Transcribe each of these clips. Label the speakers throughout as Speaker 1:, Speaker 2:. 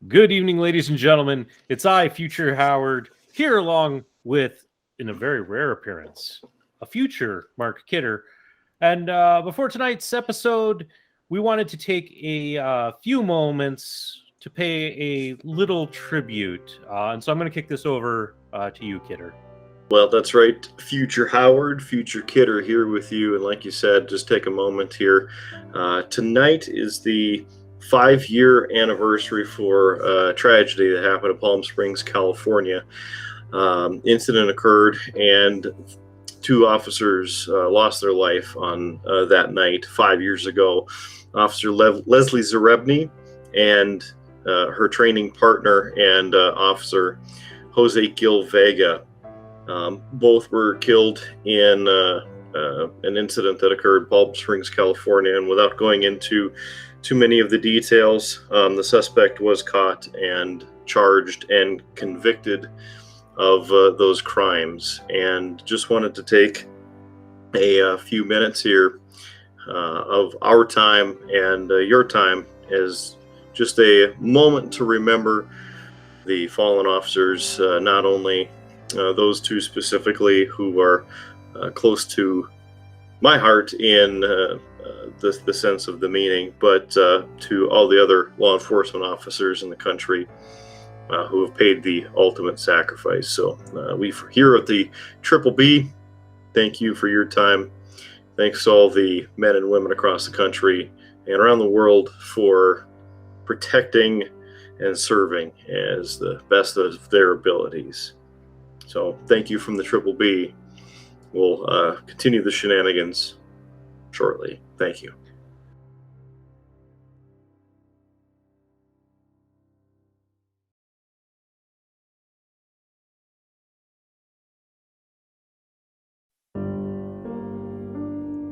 Speaker 1: Good evening, ladies and gentlemen. It's I, Future Howard, here along with, in a very rare appearance, a future Mark Kidder. And before tonight's episode, we wanted to take a few moments to pay a little tribute. And so I'm going to kick this over to you, Kidder.
Speaker 2: Well, that's right. Future Howard, Future Kidder here with you. And like you said, just take a moment here. Tonight is the 5-year anniversary for a tragedy that happened in Palm Springs, California. Incident occurred and 2 officers lost their life on that night 5 years ago. Officer Lesley Zerebny and her training partner and Officer Jose Gil Vega. Both were killed in an incident that occurred in Palm Springs, California. And without going into too many of the details, the suspect was caught and charged and convicted of those crimes. And just wanted to take a few minutes here of our time and your time as just a moment to remember the fallen officers, not only those 2 specifically who are close to my heart in the sense of the meaning, but to all the other law enforcement officers in the country who have paid the ultimate sacrifice. So we here at the Triple B, thank you for your time. Thanks to all the men and women across the country and around the world for protecting and serving as the best of their abilities. So thank you from the Triple B. We'll continue the shenanigans shortly. Thank you.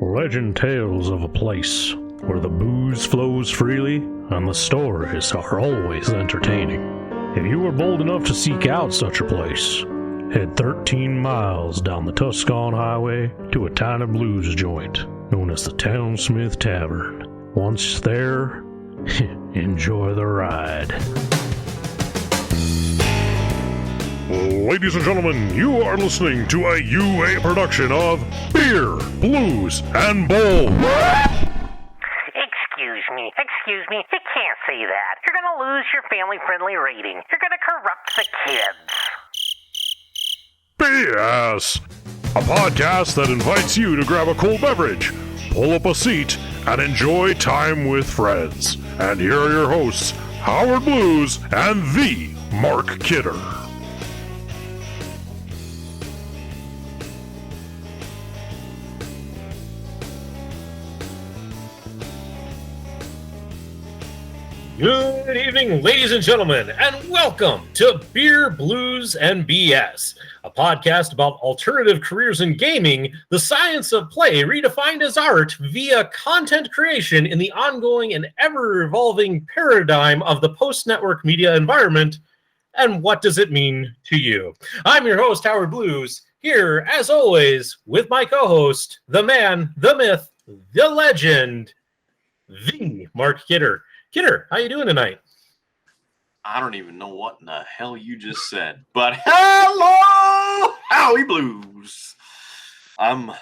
Speaker 3: Legend tales of a place where the booze flows freely and the stories are always entertaining. If you are bold enough to seek out such a place, head 13 miles down the Tuscan Highway to a tiny blues joint known as the Townsmith Tavern. Once there, enjoy the ride. Ladies and gentlemen, you are listening to a UA production of Beer, Blues, and Bowl.
Speaker 4: Excuse me, you can't say that. You're gonna lose your family-friendly rating. You're gonna corrupt the kids.
Speaker 3: BS! A podcast that invites you to grab a cold beverage, pull up a seat, and enjoy time with friends. And here are your hosts, Howard Blues and the Mark Kidder.
Speaker 1: Good evening, ladies and gentlemen, and welcome to Beer, Blues, and BS, a podcast about alternative careers in gaming, the science of play redefined as art via content creation in the ongoing and ever-evolving paradigm of the post-network media environment, and what does it mean to you? I'm your host, Howard Blues, here, as always, with my co-host, the man, the myth, the legend, the Mark Kidder. Kidder, how you doing tonight?
Speaker 5: I don't even know what in the hell you just said, but hello, Howie Blues. I'm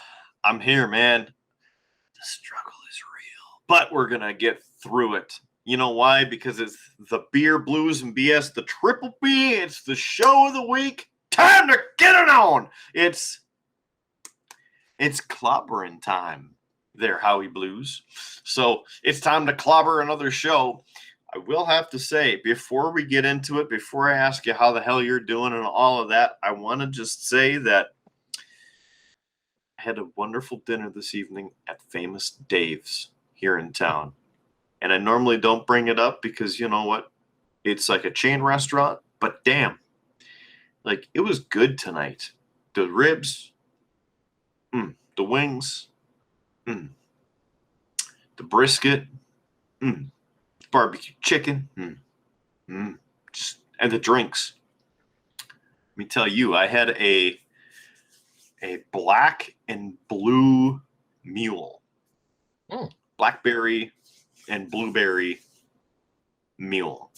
Speaker 5: here, man. The struggle is real, but we're gonna get through it. You know why? Because it's the Beer, Blues, and BS, the Triple B. It's the show of the week. Time to get it on. It's clobbering time. There, Howie Blues. So it's time to clobber another show. I will have to say, before we get into it, before I ask you how the hell you're doing and all of that, I want to just say that I had a wonderful dinner this evening at Famous Dave's here in town. And I normally don't bring it up because, you know what, it's like a chain restaurant, but damn, like it was good tonight. The ribs, the wings, the brisket, barbecue chicken, and the drinks. Let me tell you, I had a black and blue mule. Blackberry and blueberry mule.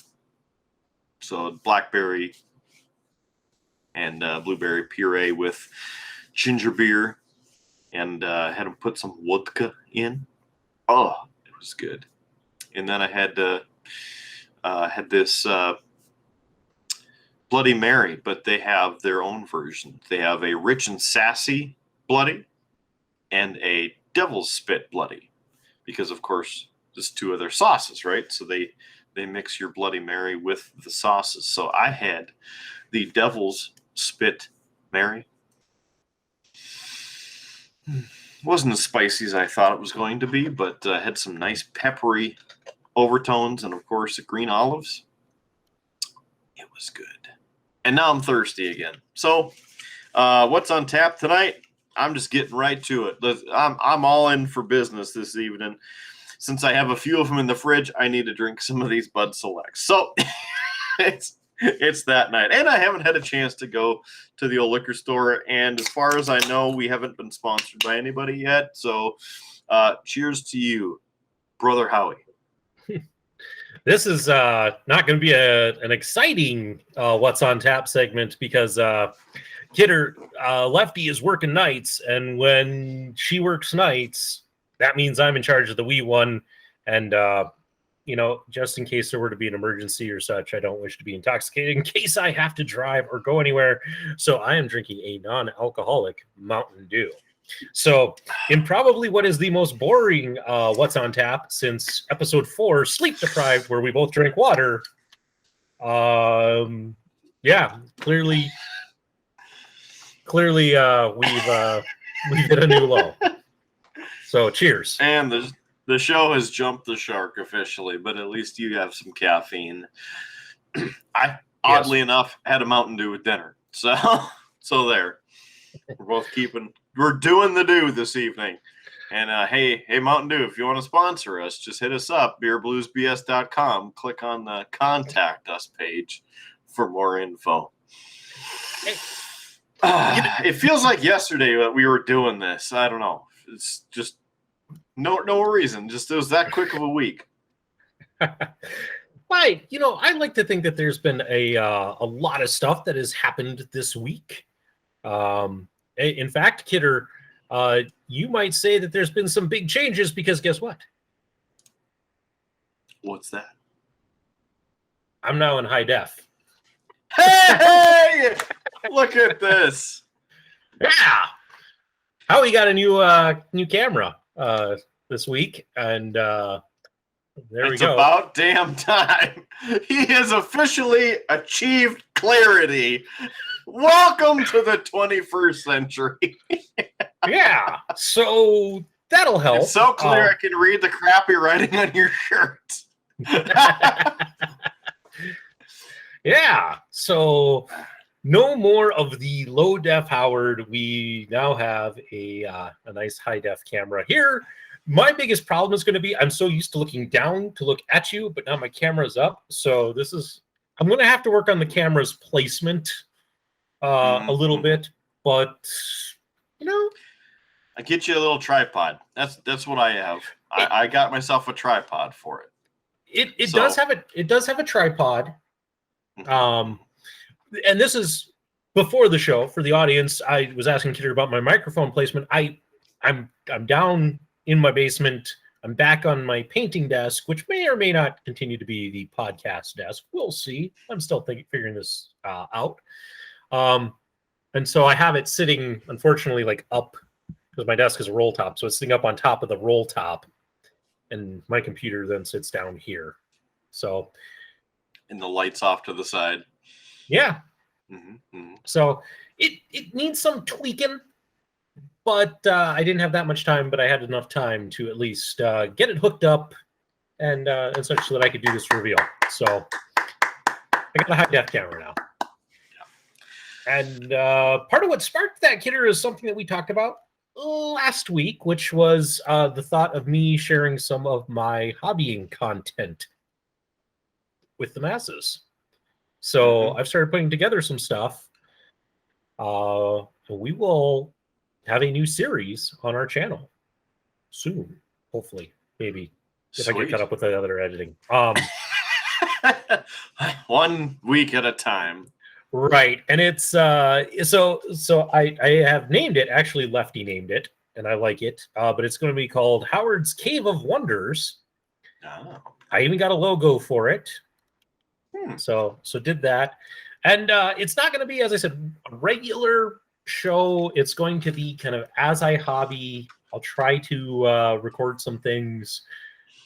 Speaker 5: So blackberry and blueberry puree with ginger beer, and had them put some vodka in. Oh, it was good. And then I had this Bloody Mary, but they have their own version. They have a rich and sassy Bloody and a Devil's Spit Bloody, because of course there's two of their sauces, right? So they mix your Bloody Mary with the sauces. So I had the Devil's Spit Mary. Wasn't as spicy as I thought it was going to be, but had some nice peppery overtones, and of course the green olives. It was good. And now I'm thirsty again. So what's on tap tonight? I'm just getting right to it. I'm all in for business this evening. Since I have a few of them in the fridge, I need to drink some of these Bud Selects. So it's that night. And I haven't had a chance to go to the old liquor store. And as far as I know, we haven't been sponsored by anybody yet. So cheers to you, Brother Howie.
Speaker 1: This is not going to be an exciting What's on Tap segment because Kidder, Lefty is working nights. And when she works nights, that means I'm in charge of the wee one. And, just in case there were to be an emergency or such, I don't wish to be intoxicated in case I have to drive or go anywhere. So I am drinking a non-alcoholic Mountain Dew. So in probably what is the most boring What's on Tap since episode 4, Sleep Deprived, where we both drank water. Clearly we've hit a new low. So cheers.
Speaker 5: And the show has jumped the shark officially, but at least you have some caffeine. I oddly enough had a Mountain Dew with dinner. So there. We're doing the do this evening. And hey, Mountain Dew, if you want to sponsor us, just hit us up, beerbluesbs.com. Click on the contact us page for more info. It feels like yesterday that we were doing this. I don't know. It's just no reason. Just it was that quick of a week.
Speaker 1: Right. I like to think that there's been a lot of stuff that has happened this week. In fact, Kidder, you might say that there's been some big changes because guess what?
Speaker 5: What's that?
Speaker 1: I'm now in high def.
Speaker 5: Hey! Look at this.
Speaker 1: Yeah. Howie got a new camera this week, and there we go.
Speaker 5: It's about damn time. He has officially achieved clarity. Welcome to the 21st century.
Speaker 1: Yeah, so that'll help.
Speaker 5: It's so clear I can read the crappy writing on your shirt.
Speaker 1: Yeah, so no more of the low def Howard. We now have a nice high def camera here. My biggest problem is going to be I'm so used to looking down to look at you, but now my camera's up. So I'm going to have to work on the camera's placement a little bit, but
Speaker 5: I get you a little tripod. That's what I have. I got myself a tripod for it.
Speaker 1: It does have a tripod. And this is before the show for the audience. I was asking Kidder about my microphone placement. I'm down in my basement. I'm back on my painting desk, which may or may not continue to be the podcast desk. We'll see. I'm still figuring this out. And so I have it sitting, unfortunately, like up because my desk is a roll top. So it's sitting up on top of the roll top, and my computer then sits down here. So,
Speaker 5: and the lights off to the side.
Speaker 1: Yeah.
Speaker 5: Mm-hmm.
Speaker 1: So it needs some tweaking, but I didn't have that much time, but I had enough time to at least get it hooked up and such so that I could do this reveal. So I got a high def camera now. And part of what sparked that, Kidder, is something that we talked about last week, which was the thought of me sharing some of my hobbying content with the masses. So I've started putting together some stuff. We will have a new series on our channel soon, hopefully, maybe, if I get caught up with the other editing.
Speaker 5: 1 week at a time.
Speaker 1: Right, and it's so I have named it. Actually, Lefty named it, and I like it. But it's going to be called Howard's Cave of Wonders.
Speaker 5: Oh.
Speaker 1: I even got a logo for it. So did that, and it's not going to be, as I said, a regular show. It's going to be kind of as I hobby. I'll try to record some things.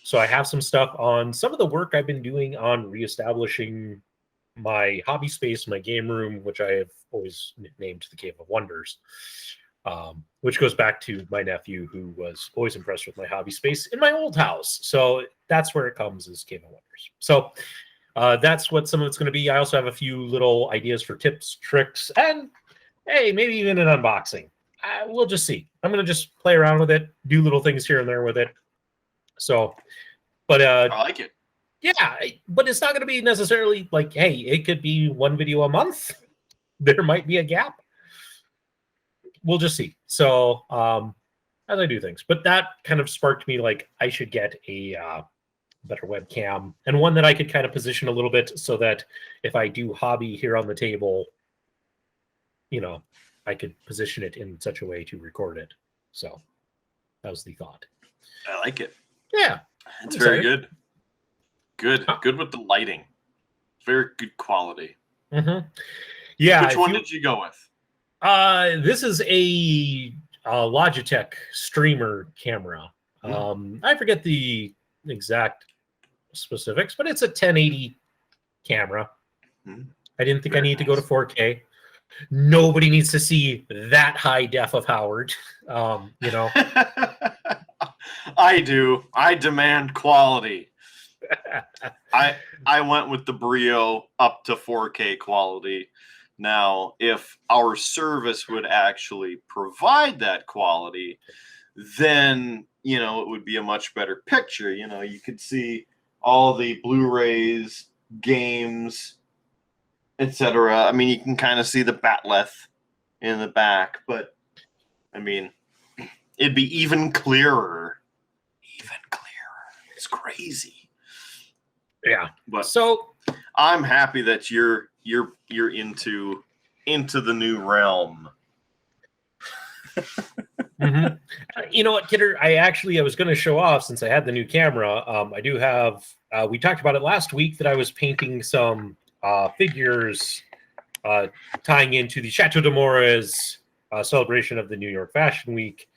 Speaker 1: So I have some stuff on some of the work I've been doing on reestablishing my hobby space, my game room, which I have always named the Cave of Wonders, which goes back to my nephew, who was always impressed with my hobby space in my old house. So that's where it comes, is Cave of Wonders. So that's what some of it's going to be. I also have a few little ideas for tips, tricks, and hey, maybe even an unboxing. We'll just see. I'm going to just play around with it, do little things here and there with it. So, but
Speaker 5: I like it.
Speaker 1: Yeah, but it's not going to be necessarily like, hey, it could be one video a month. There might be a gap. We'll just see. So, as I do things, but that kind of sparked me like I should get a better webcam, and one that I could kind of position a little bit so that if I do hobby here on the table, I could position it in such a way to record it. So that was the thought.
Speaker 5: I like it.
Speaker 1: Yeah.
Speaker 5: It's very good. Good with the lighting. Very good quality.
Speaker 1: Mm-hmm. Yeah.
Speaker 5: Which one did you go with?
Speaker 1: This is a Logitech streamer camera. I forget the exact specifics, but it's a 1080 camera. I didn't think I need to go to 4K. Nobody needs to see that high def of Howard.
Speaker 5: I do. I demand quality. I went with the Brio up to 4K quality. Now, if our service would actually provide that quality, then, it would be a much better picture. You could see all the Blu-rays, games, etc. I mean, you can kind of see the batleth in the back, but, I mean, it'd be even clearer. It's crazy.
Speaker 1: Yeah.
Speaker 5: But
Speaker 1: so
Speaker 5: I'm happy that you're into the new realm.
Speaker 1: Mm-hmm. You know what, Kidder? I was going to show off, since I had the new camera. I do have. We talked about it last week that I was painting some figures tying into the Chateau de Mora's celebration of the New York Fashion Week,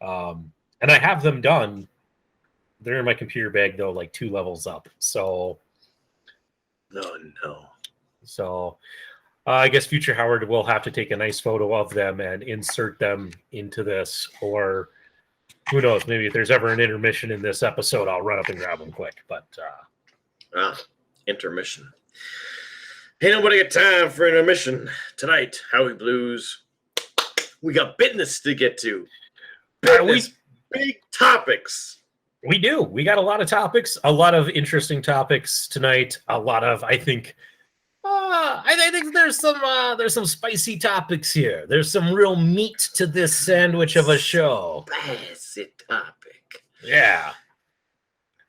Speaker 1: and I have them done. They're in my computer bag, though, like 2 levels up. So,
Speaker 2: no.
Speaker 1: So, I guess future Howard will have to take a nice photo of them and insert them into this, or who knows? Maybe if there's ever an intermission in this episode, I'll run up and grab them quick. But
Speaker 2: intermission. Ain't nobody got time for intermission tonight. Howie Blues. We got business to get to. Big topics.
Speaker 1: We do. We got a lot of topics, a lot of interesting topics tonight. A lot of, I think there's some spicy topics here. There's some real meat to this sandwich of a show.
Speaker 2: Spicy topic.
Speaker 1: Yeah.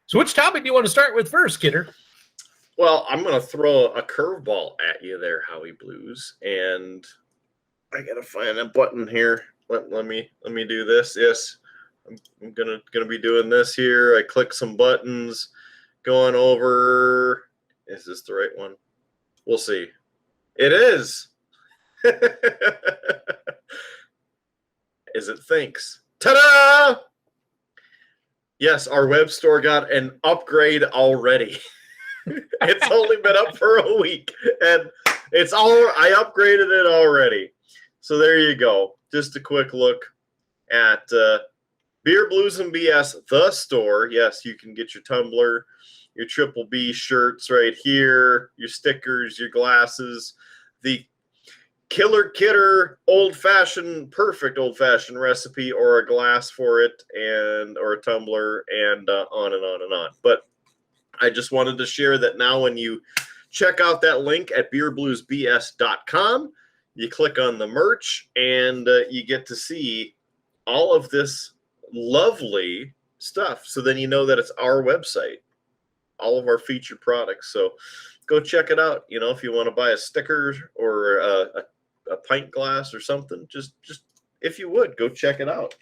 Speaker 1: So which topic do you want to start with first, Kidder?
Speaker 2: Well, I'm going to throw a curveball at you there, Howie Blues, and I got to find a button here. Let me do this. Yes. I'm gonna be doing this here. I click some buttons, going over. Is this the right one? We'll see. It is. Is it thanks? Ta-da! Yes, our web store got an upgrade already. It's only been up for a week, and I upgraded it already. So there you go. Just a quick look at Beer Blues and BS, the store. Yes, you can get your tumbler, your Triple B shirts right here, your stickers, your glasses, the Killer Kidder perfect old-fashioned recipe, or a glass for it, or a tumbler, and on and on and on. But I just wanted to share that now when you check out that link at beerbluesbs.com, you click on the merch, and you get to see all of this lovely stuff. So then you know that it's our website. all of our featured products. So go check it out. You know, if you want to buy a sticker or a pint glass or something, just if you would, go check it out.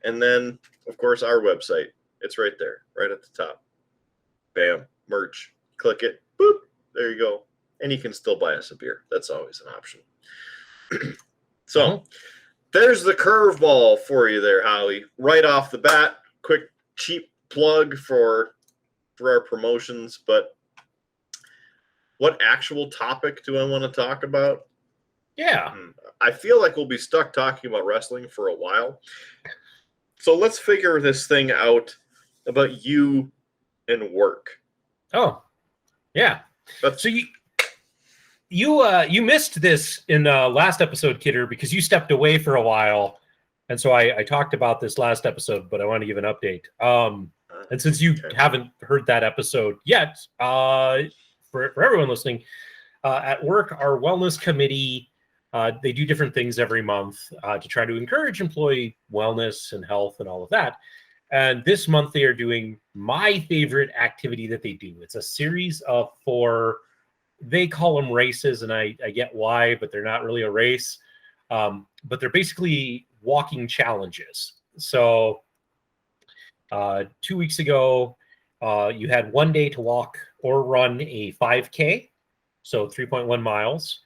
Speaker 2: And then, of course, our website. It's right there, right at the top. Bam, merch. Click it. Boop. There you go. And you can still buy us a beer. That's always an option. So there's the curveball for you there, Howie. Right off the bat, quick, cheap plug for our promotions. But what actual topic do I want to talk about?
Speaker 1: Yeah.
Speaker 2: I feel like we'll be stuck talking about wrestling for a while. So let's figure this thing out about you and work.
Speaker 1: Oh, yeah. So you missed this in the last episode, Kidder, because you stepped away for a while, and so I talked about this last episode, but I want to give an update. And since you haven't heard that episode yet, for everyone listening, at work, our wellness committee, they do different things every month to try to encourage employee wellness and health and all of that. And this month they are doing my favorite activity that they do. It's a series of 4, they call them races, and I get why, but they're not really a race. But they're basically walking challenges. So 2 weeks ago, you had 1 day to walk or run a 5K, so 3.1 miles.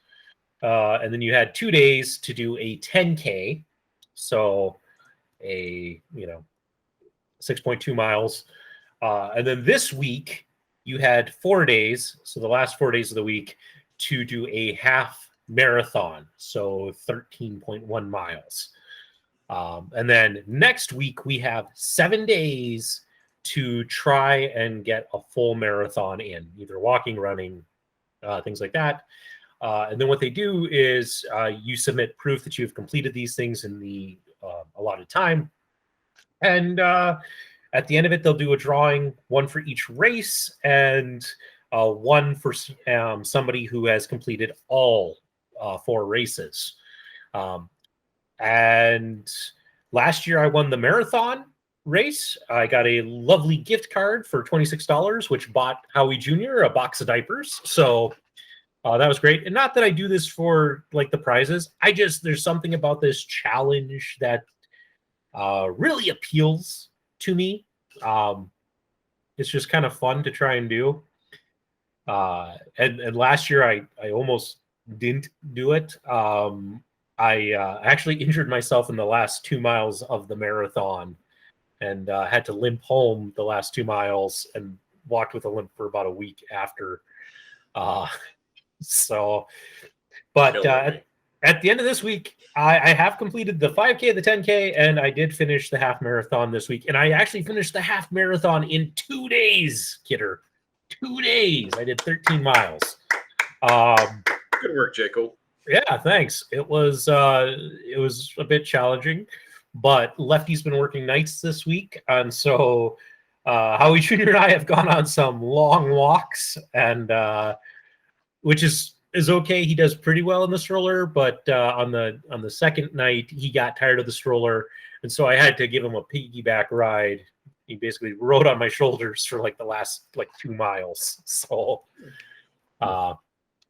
Speaker 1: And then you had 2 days to do a 10K, so 6.2 miles. And then this week, you had 4 days, so the last 4 days of the week, to do a half marathon, so 13.1 miles. And then next week, we have 7 days to try and get a full marathon in, either walking, running, things like that. And then what they do is you submit proof that you've completed these things in the allotted time. And at the end of it, they'll do a drawing, one for each race, and one for somebody who has completed all 4 races. And last year, I won the marathon race. I got a lovely gift card for $26, which bought Howie Jr. a box of diapers. So that was great. And not that I do this for like the prizes. There's something about this challenge that really appeals to me. It's just kind of fun to try and do. And last year I almost didn't do it. I actually injured myself in the last 2 miles of the marathon and had to limp home the last 2 miles and walked with a limp for about a week after. But at the end of this week, I have completed the 5K, the 10K, and I did finish the half marathon this week. And I actually finished the half marathon in 2 days, Kidder. 2 days. I did 13 miles.
Speaker 2: Good work, Jacob.
Speaker 1: Yeah, thanks. It was a bit challenging, but Lefty's been working nights this week, and so Howie Jr. and I have gone on some long walks, and which is okay. He does pretty well in the stroller, but on the second night he got tired of the stroller, and so I had to give him a piggyback ride. He basically rode on my shoulders for like the last 2 miles. So,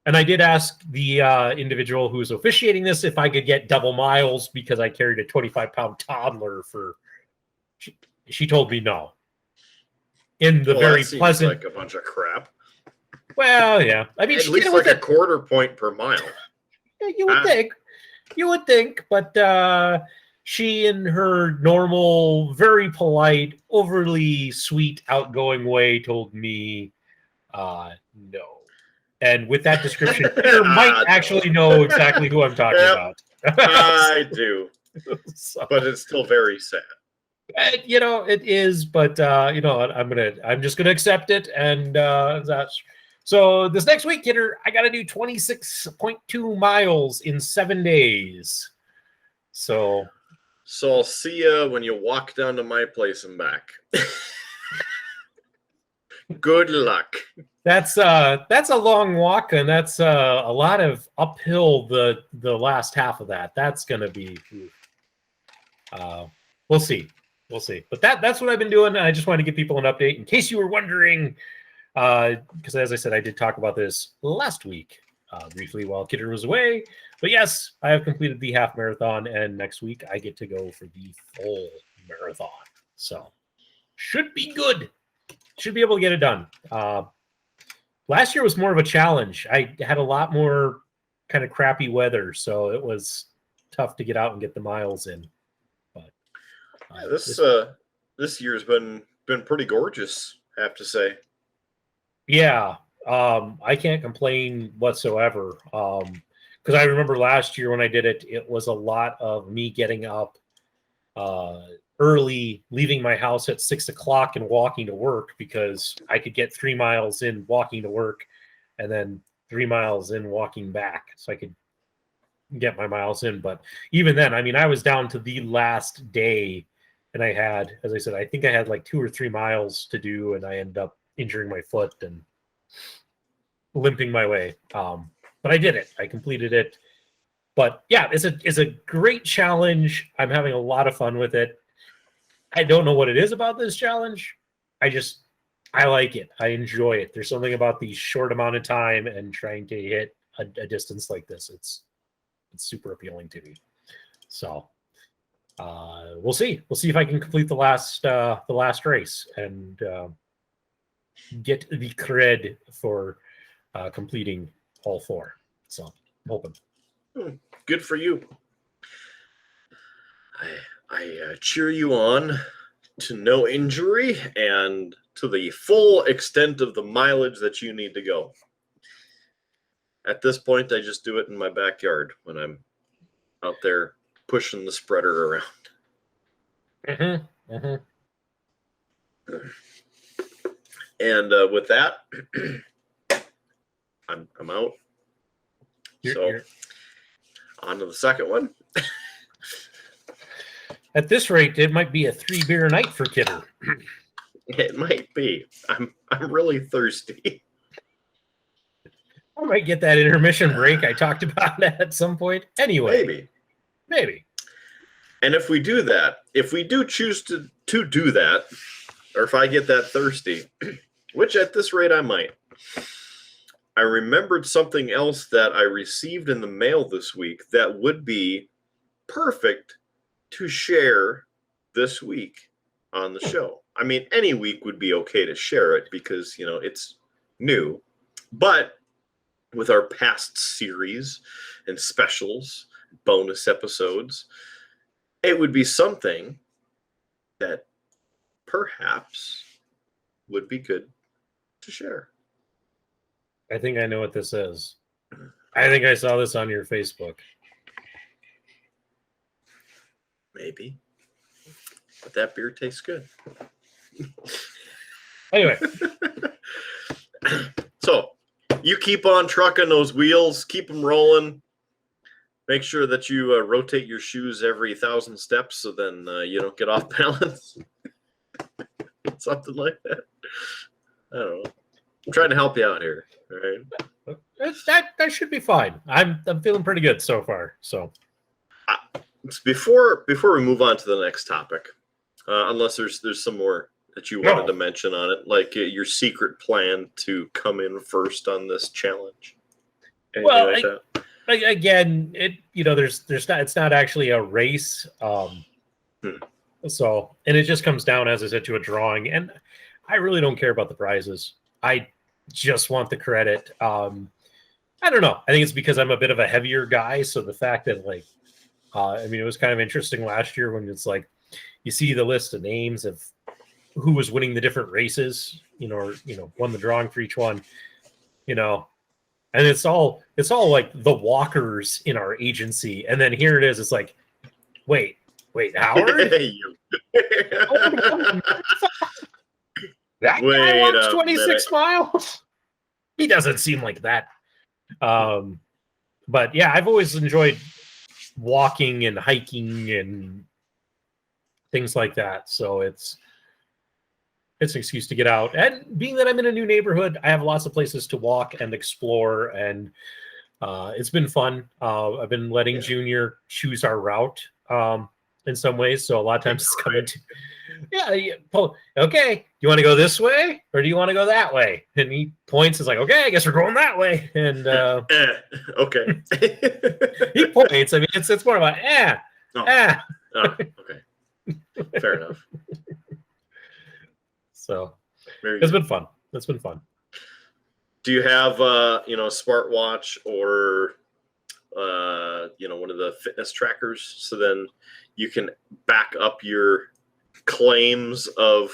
Speaker 1: and I did ask the individual who was officiating this if I could get double miles because I carried a 25-pound toddler for. She told me no. In the very
Speaker 2: that
Speaker 1: pleasant,
Speaker 2: like a bunch of crap.
Speaker 1: Well, yeah. I mean,
Speaker 2: at least like a quarter point per mile.
Speaker 1: Yeah, you would think, but she, in her normal, very polite, overly sweet, outgoing way, told me no. And with that description, you might actually know exactly who I'm talking about.
Speaker 2: I do,
Speaker 1: So,
Speaker 2: but it's still very sad.
Speaker 1: It is, but I'm just gonna accept it, and that's. So this next week, Kidder, I got to do 26.2 miles in 7 days. So
Speaker 2: I'll see you when you walk down to my place and back. Good luck.
Speaker 1: That's a long walk, and that's a lot of uphill the last half of that. That's gonna be. We'll see. we'll see. But that's what I've been doing. I just wanted to give people an update in case you were wondering, because as I said, I did talk about this last week briefly while Kidder was away. But yes, I have completed the half marathon, and next week I get to go for the full marathon. So should be good. Should be able to get it done. Last year was more of a challenge. I had a lot more kind of crappy weather, so it was tough to get out and get the miles in. But
Speaker 2: this year's been pretty gorgeous, I have to say.
Speaker 1: Yeah, I can't complain whatsoever. Because I remember last year when I did it, it was a lot of me getting up early, leaving my house at 6 o'clock and walking to work because I could get 3 miles in walking to work and then 3 miles in walking back. So I could get my miles in. But even then, I mean, I was down to the last day and I had, as I said, I think I had like 2 or 3 miles to do and I ended up injuring my foot and limping my way. But I did it. I completed it. But yeah, it's a great challenge. I'm having a lot of fun with it. I don't know what it is about this challenge. I like it. I enjoy it. There's something about the short amount of time and trying to hit a distance like this. It's super appealing to me. So we'll see. We'll see if I can complete the last race and get the cred for completing all 4. So I'm hoping.
Speaker 2: Good for you. I cheer you on to no injury and to the full extent of the mileage that you need to go. At this point, I just do it in my backyard when I'm out there pushing the spreader around.
Speaker 1: Mm-hmm. Mm-hmm.
Speaker 2: And with that, I'm out.
Speaker 1: You're...
Speaker 2: On to the second one.
Speaker 1: At this rate, it might be a 3-beer night for Kidder.
Speaker 2: It might be. I'm really thirsty.
Speaker 1: I might get that intermission break I talked about at some point. Anyway. Maybe.
Speaker 2: And if we do that, if we do choose to do that, or if I get that thirsty, which at this rate I might, I remembered something else that I received in the mail this week that would be perfect to share this week on the show. I mean, any week would be okay to share it because, it's new. But with our past series and specials, bonus episodes, it would be something that perhaps would be good to share.
Speaker 1: I think I know what this is. I think I saw this on your Facebook.
Speaker 2: Maybe. But that beer tastes good.
Speaker 1: Anyway.
Speaker 2: So, you keep on trucking those wheels. Keep them rolling. Make sure that you rotate your shoes every 1,000 steps so then you don't get off balance. Something like that. I don't know. I'm trying to help you out here. All right.
Speaker 1: That should be fine. I'm feeling pretty good so far. So
Speaker 2: before we move on to the next topic, unless there's some more that you wanted to mention on it, like your secret plan to come in first on this challenge. Anything
Speaker 1: again, it's not actually a race. So, and it just comes down, as I said, to a drawing, and I really don't care about the prizes. I just want the credit. I don't know. I think it's because I'm a bit of a heavier guy. So the fact that it was kind of interesting last year when it's like, you see the list of names of who was winning the different races, won the drawing for each one, and it's all like the walkers in our agency. And then here it is. It's like, wait, Howard? That guy walks 26 miles? He doesn't seem like that. But yeah, I've always enjoyed walking and hiking and things like that. So it's an excuse to get out. And being that I'm in a new neighborhood, I have lots of places to walk and explore, and it's been fun. I've been letting Junior choose our route in some ways. So a lot of times it's coming to Okay, you want to go this way or do you want to go that way? And he points, is like, okay, I guess we're going that way. And
Speaker 2: okay.
Speaker 1: he points. I mean, it's more about
Speaker 2: Okay. Fair enough.
Speaker 1: So
Speaker 2: Very
Speaker 1: it's
Speaker 2: good.
Speaker 1: been fun. It's been fun.
Speaker 2: Do you have a smartwatch or one of the fitness trackers, so then you can back up your claims of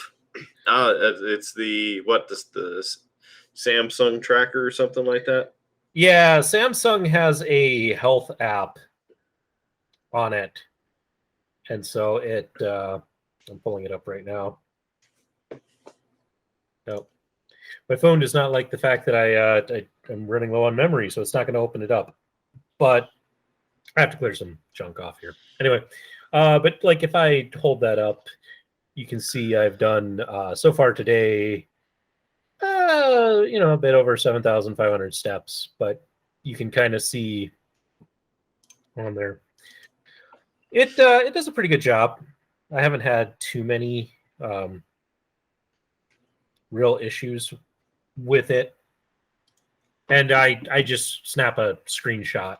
Speaker 2: it's the Samsung tracker or something like that?
Speaker 1: Yeah, Samsung has a health app on it, and so it I'm pulling it up right now. Nope. My phone does not like the fact that I'm running low on memory, so it's not going to open it up. But I have to clear some junk off here. Anyway, but like if I hold that up, you can see I've done so far today, a bit over 7,500 steps. But you can kind of see on there. It does a pretty good job. I haven't had too many real issues with it, and I just snap a screenshot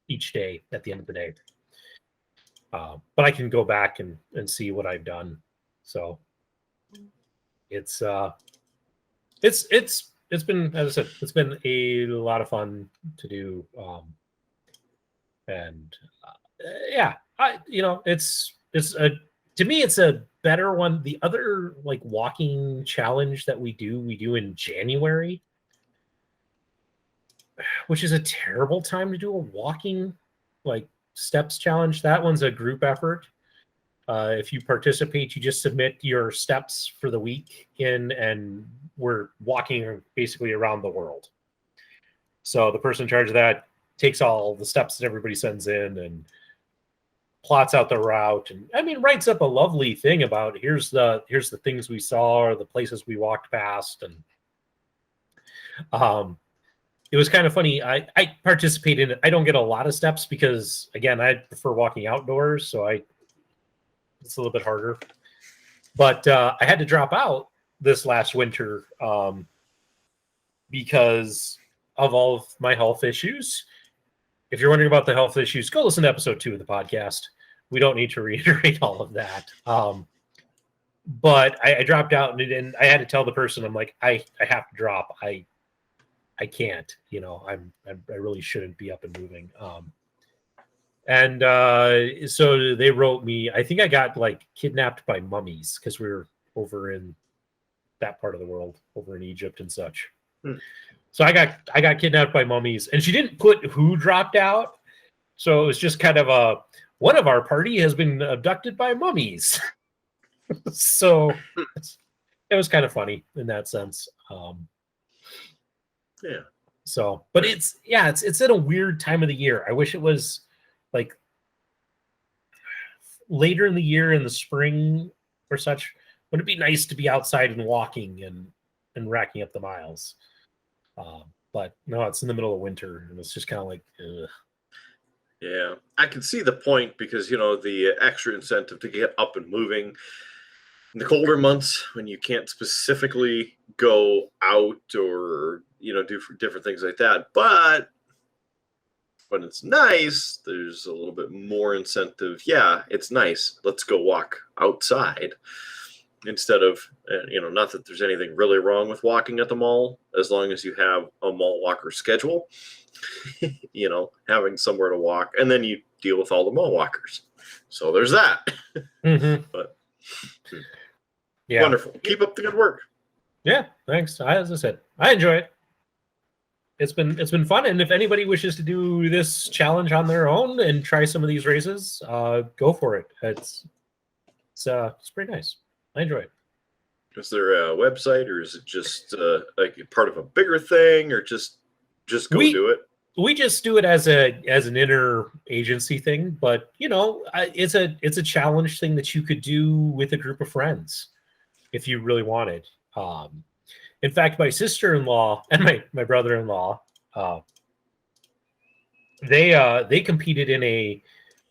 Speaker 1: each day at the end of the day, but I can go back and see what I've done. So it's been, as I said, it's been a lot of fun to do, and to me it's a better one. The other like walking challenge that we do in January, which is a terrible time to do a walking like steps challenge. That one's a group effort. If you participate, you just submit your steps for the week and we're walking basically around the world. So the person in charge of that takes all the steps that everybody sends in and plots out the route, and writes up a lovely thing about here's the things we saw or the places we walked past. And it was kind of funny. I participate in it. I don't get a lot of steps because, again, I prefer walking outdoors, so it's a little bit harder. But I had to drop out this last winter because of all of my health issues. If you're wondering about the health issues, go listen to episode 2 of the podcast. We don't need to reiterate all of that. But I dropped out, and I had to tell the person, I'm like, I have to drop. I can't. I really shouldn't be up and moving. So they wrote me. I think I got like kidnapped by mummies because we were over in that part of the world, over in Egypt and such. So I got kidnapped by mummies, and she didn't put who dropped out. So it was just kind of one of our party has been abducted by mummies. So it was kind of funny in that sense.
Speaker 2: Yeah.
Speaker 1: So, but it's at a weird time of the year. I wish it was like later in the year, in the spring or such. Would it be nice to be outside and walking and racking up the miles? But no, it's in the middle of winter, and it's just kind of like, ugh.
Speaker 2: Yeah, I can see the point because, the extra incentive to get up and moving in the colder months when you can't specifically go out or, do different things like that. But when it's nice, there's a little bit more incentive. Yeah, it's nice. Let's go walk outside. Instead of, not that there's anything really wrong with walking at the mall, as long as you have a mall walker schedule, having somewhere to walk, and then you deal with all the mall walkers. So there's that.
Speaker 1: Mm-hmm.
Speaker 2: But
Speaker 1: yeah,
Speaker 2: wonderful. Keep up the good work.
Speaker 1: Yeah, thanks. As I said, I enjoy it. It's been fun, and if anybody wishes to do this challenge on their own and try some of these races, go for it. It's pretty nice. I enjoy it.
Speaker 2: Is there a website, or is it just like part of a bigger thing, or just go do it?
Speaker 1: We just do it as an inter-agency thing, but it's a challenge thing that you could do with a group of friends if you really wanted. In fact, my sister-in-law and my brother-in-law, they competed in a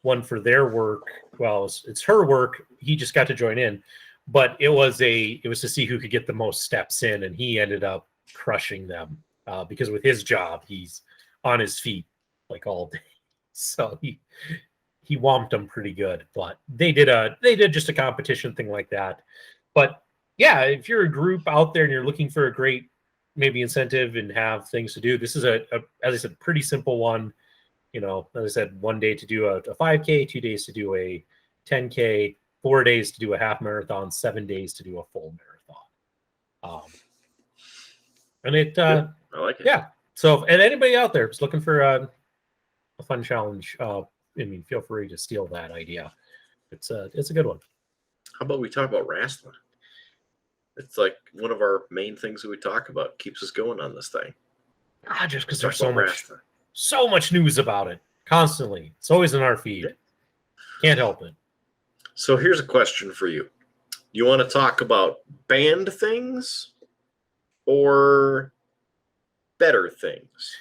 Speaker 1: one for their work. Well, it's her work. He just got to join in. but it was to see who could get the most steps in, and he ended up crushing them because with his job, he's on his feet like all day. So he whomped them pretty good, but they did just a competition thing like that. But yeah, if you're a group out there and you're looking for a great maybe incentive and have things to do, this is a as I said, pretty simple one. As I said, 1 day to do a 5K, 2 days to do a 10K, 4 days to do a half marathon, 7 days to do a full marathon. And
Speaker 2: I like it.
Speaker 1: Yeah. So, and anybody out there is looking for a fun challenge, feel free to steal that idea. It's a good one.
Speaker 2: How about we talk about wrestling? It's like one of our main things that we talk about. Keeps us going on this thing.
Speaker 1: Just because there's so much news about it constantly. It's always in our feed.
Speaker 2: Yeah.
Speaker 1: Can't help it.
Speaker 2: So here's a question for you. You want to talk about banned things or better things?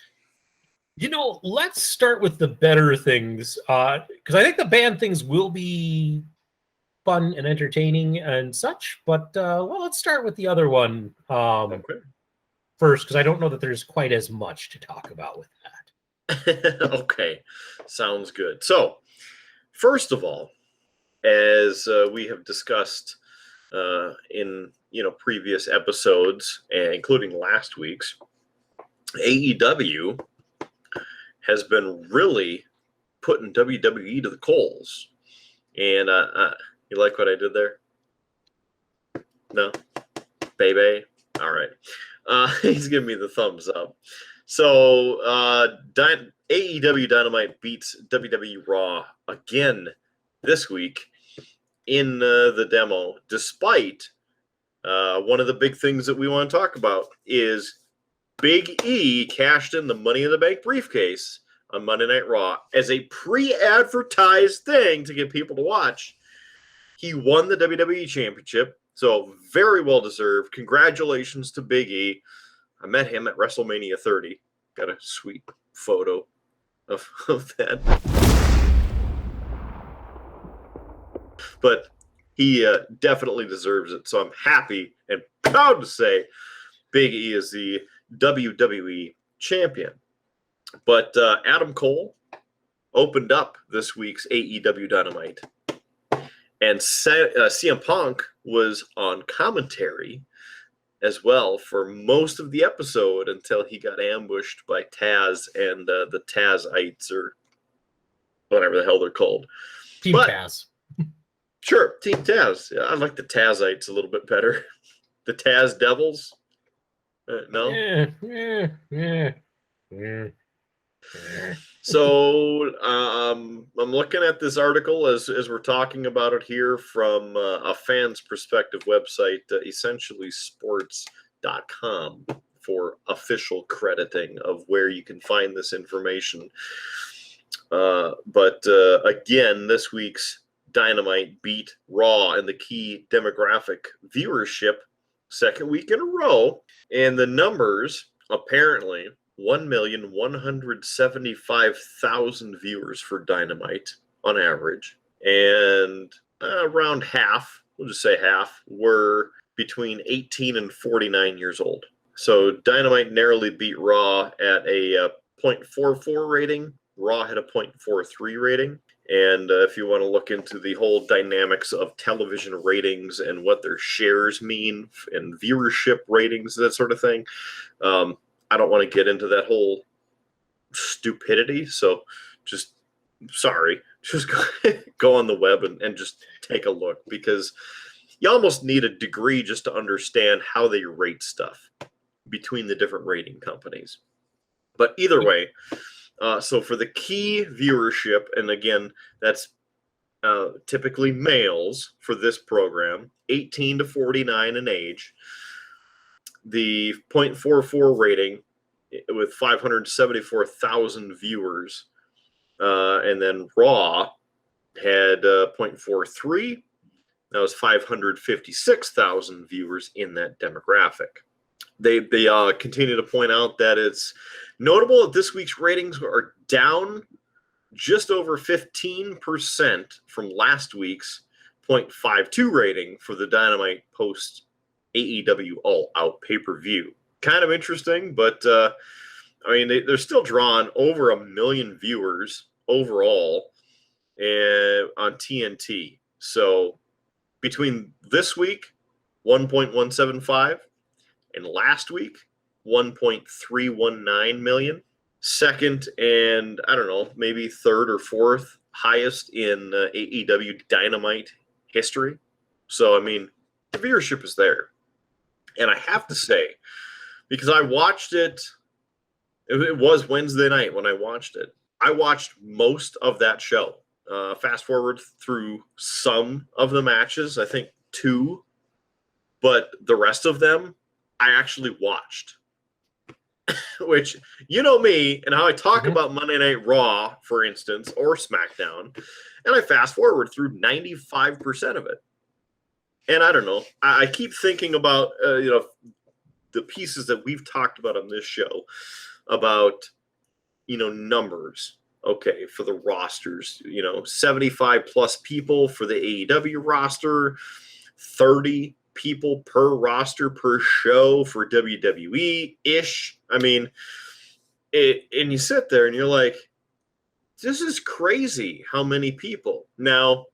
Speaker 1: Let's start with the better things, because I think the banned things will be fun and entertaining and such. But let's start with the other one first, because I don't know that there's quite as much to talk about with that.
Speaker 2: Okay, sounds good. So, first of all, as we have discussed in previous episodes, including last week's, AEW has been really putting WWE to the coals. And you like what I did there? No? Baby? All right. He's giving me the thumbs up. So AEW Dynamite beats WWE Raw again this week in the demo, despite one of the big things that we want to talk about is Big E cashed in the Money in the Bank briefcase on Monday Night Raw as a pre-advertised thing to get people to watch. He won the WWE Championship, so very well deserved. Congratulations to Big E. I met him at WrestleMania 30. Got a sweet photo of that. But he definitely deserves it, so I'm happy and proud to say Big E is the WWE champion. But Adam Cole opened up this week's AEW Dynamite, and CM Punk was on commentary as well for most of the episode until he got ambushed by Taz and the Tazites, or whatever the hell they're called.
Speaker 1: Team Taz.
Speaker 2: Sure, Team Taz. Yeah, I like the Tazites a little bit better. The Taz Devils. No?
Speaker 1: Yeah.
Speaker 2: So I'm looking at this article as we're talking about it here from a fan's perspective website, essentiallysports.com, for official crediting of where you can find this information. But again, this week's Dynamite beat Raw in the key demographic viewership second week in a row. And the numbers, apparently, 1,175,000 viewers for Dynamite on average. And around half, we'll just say half, were between 18 and 49 years old. So Dynamite narrowly beat Raw at a 0.44 rating. Raw had a 0.43 rating. And if you want to look into the whole dynamics of television ratings and what their shares mean and viewership ratings, that sort of thing, I don't want to get into that whole stupidity. So just go on the web and just take a look, because you almost need a degree just to understand how they rate stuff between the different rating companies. But either way, so for the key viewership, and again, that's typically males for this program, 18 to 49 in age, the 0.44 rating with 574,000 viewers, and then Raw had 0.43. That was 556,000 viewers in that demographic. They continue to point out that it's notable that this week's ratings are down just over 15% from last week's 6.52 rating for the Dynamite post AEW All Out pay-per-view. Kind of interesting, but I mean, they're still drawing over 1 million viewers overall on TNT. So between this week, 1.175, and last week, 1.319 million. Second and, I don't know, maybe third or fourth highest in AEW Dynamite history. So, I mean, the viewership is there. And I have to say, because I watched it was Wednesday night when I watched it. I watched most of that show. Fast forward through some of the matches, I think 2, but the rest of them I actually watched. Which, you know me and how I talk about Monday Night Raw, for instance, or SmackDown, and I fast forward through 95% of it. And I don't know, I keep thinking about the pieces that we've talked about on this show about numbers. Okay, for the rosters, 75 plus people for the AEW roster, 30 people per roster per show for WWE-ish. I mean, and you sit there and you're like, this is crazy how many people. Now,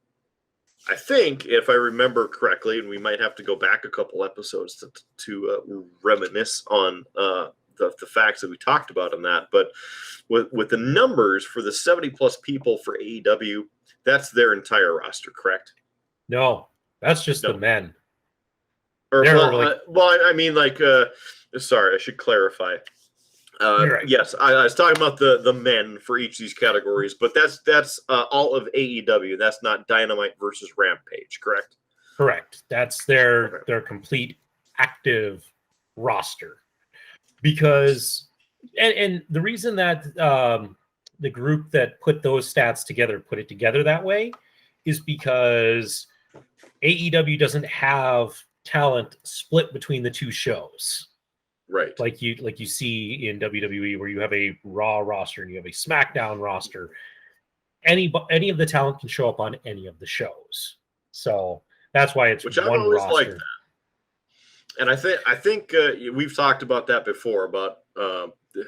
Speaker 2: I think, if I remember correctly, and we might have to go back a couple episodes to reminisce on the facts that we talked about on that, but with the numbers for the 70 plus people for AEW, that's their entire roster, correct?
Speaker 1: No, that's just the men.
Speaker 2: Or, I mean, sorry, I should clarify. Right. Yes, I was talking about the men for each of these categories, but that's all of AEW. That's not Dynamite versus Rampage, correct?
Speaker 1: Correct. That's their complete active roster. Because, and the reason that the group that put those stats together put it together that way is because AEW doesn't have talent split between the two shows.
Speaker 2: Right.
Speaker 1: Like you see in WWE, where you have a Raw roster and you have a SmackDown roster. Any of the talent can show up on any of the shows. So that's why it's
Speaker 2: which
Speaker 1: one
Speaker 2: I've always
Speaker 1: roster.
Speaker 2: liked that. And I think we've talked about that before, about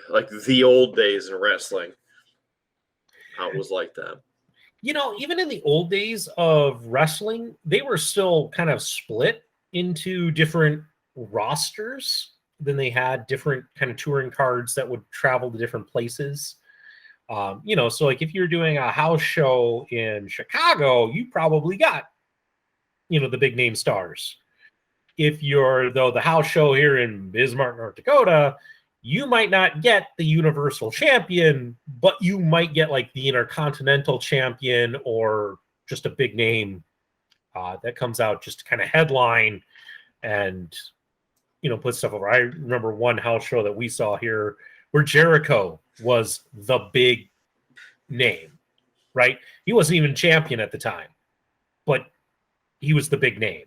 Speaker 2: like the old days in wrestling, how it was like that.
Speaker 1: Even in the old days of wrestling, they were still kind of split into different rosters. Then they had different kind of touring cards that would travel to different places. So like if you're doing a house show in Chicago, you probably got, the big name stars. If you're, the house show here in Bismarck, North Dakota, you might not get the Universal Champion, but you might get like the Intercontinental Champion or just a big name that comes out just to kind of headline and, put stuff over. I remember one house show that we saw here where Jericho was the big name, right? He wasn't even champion at the time, but he was the big name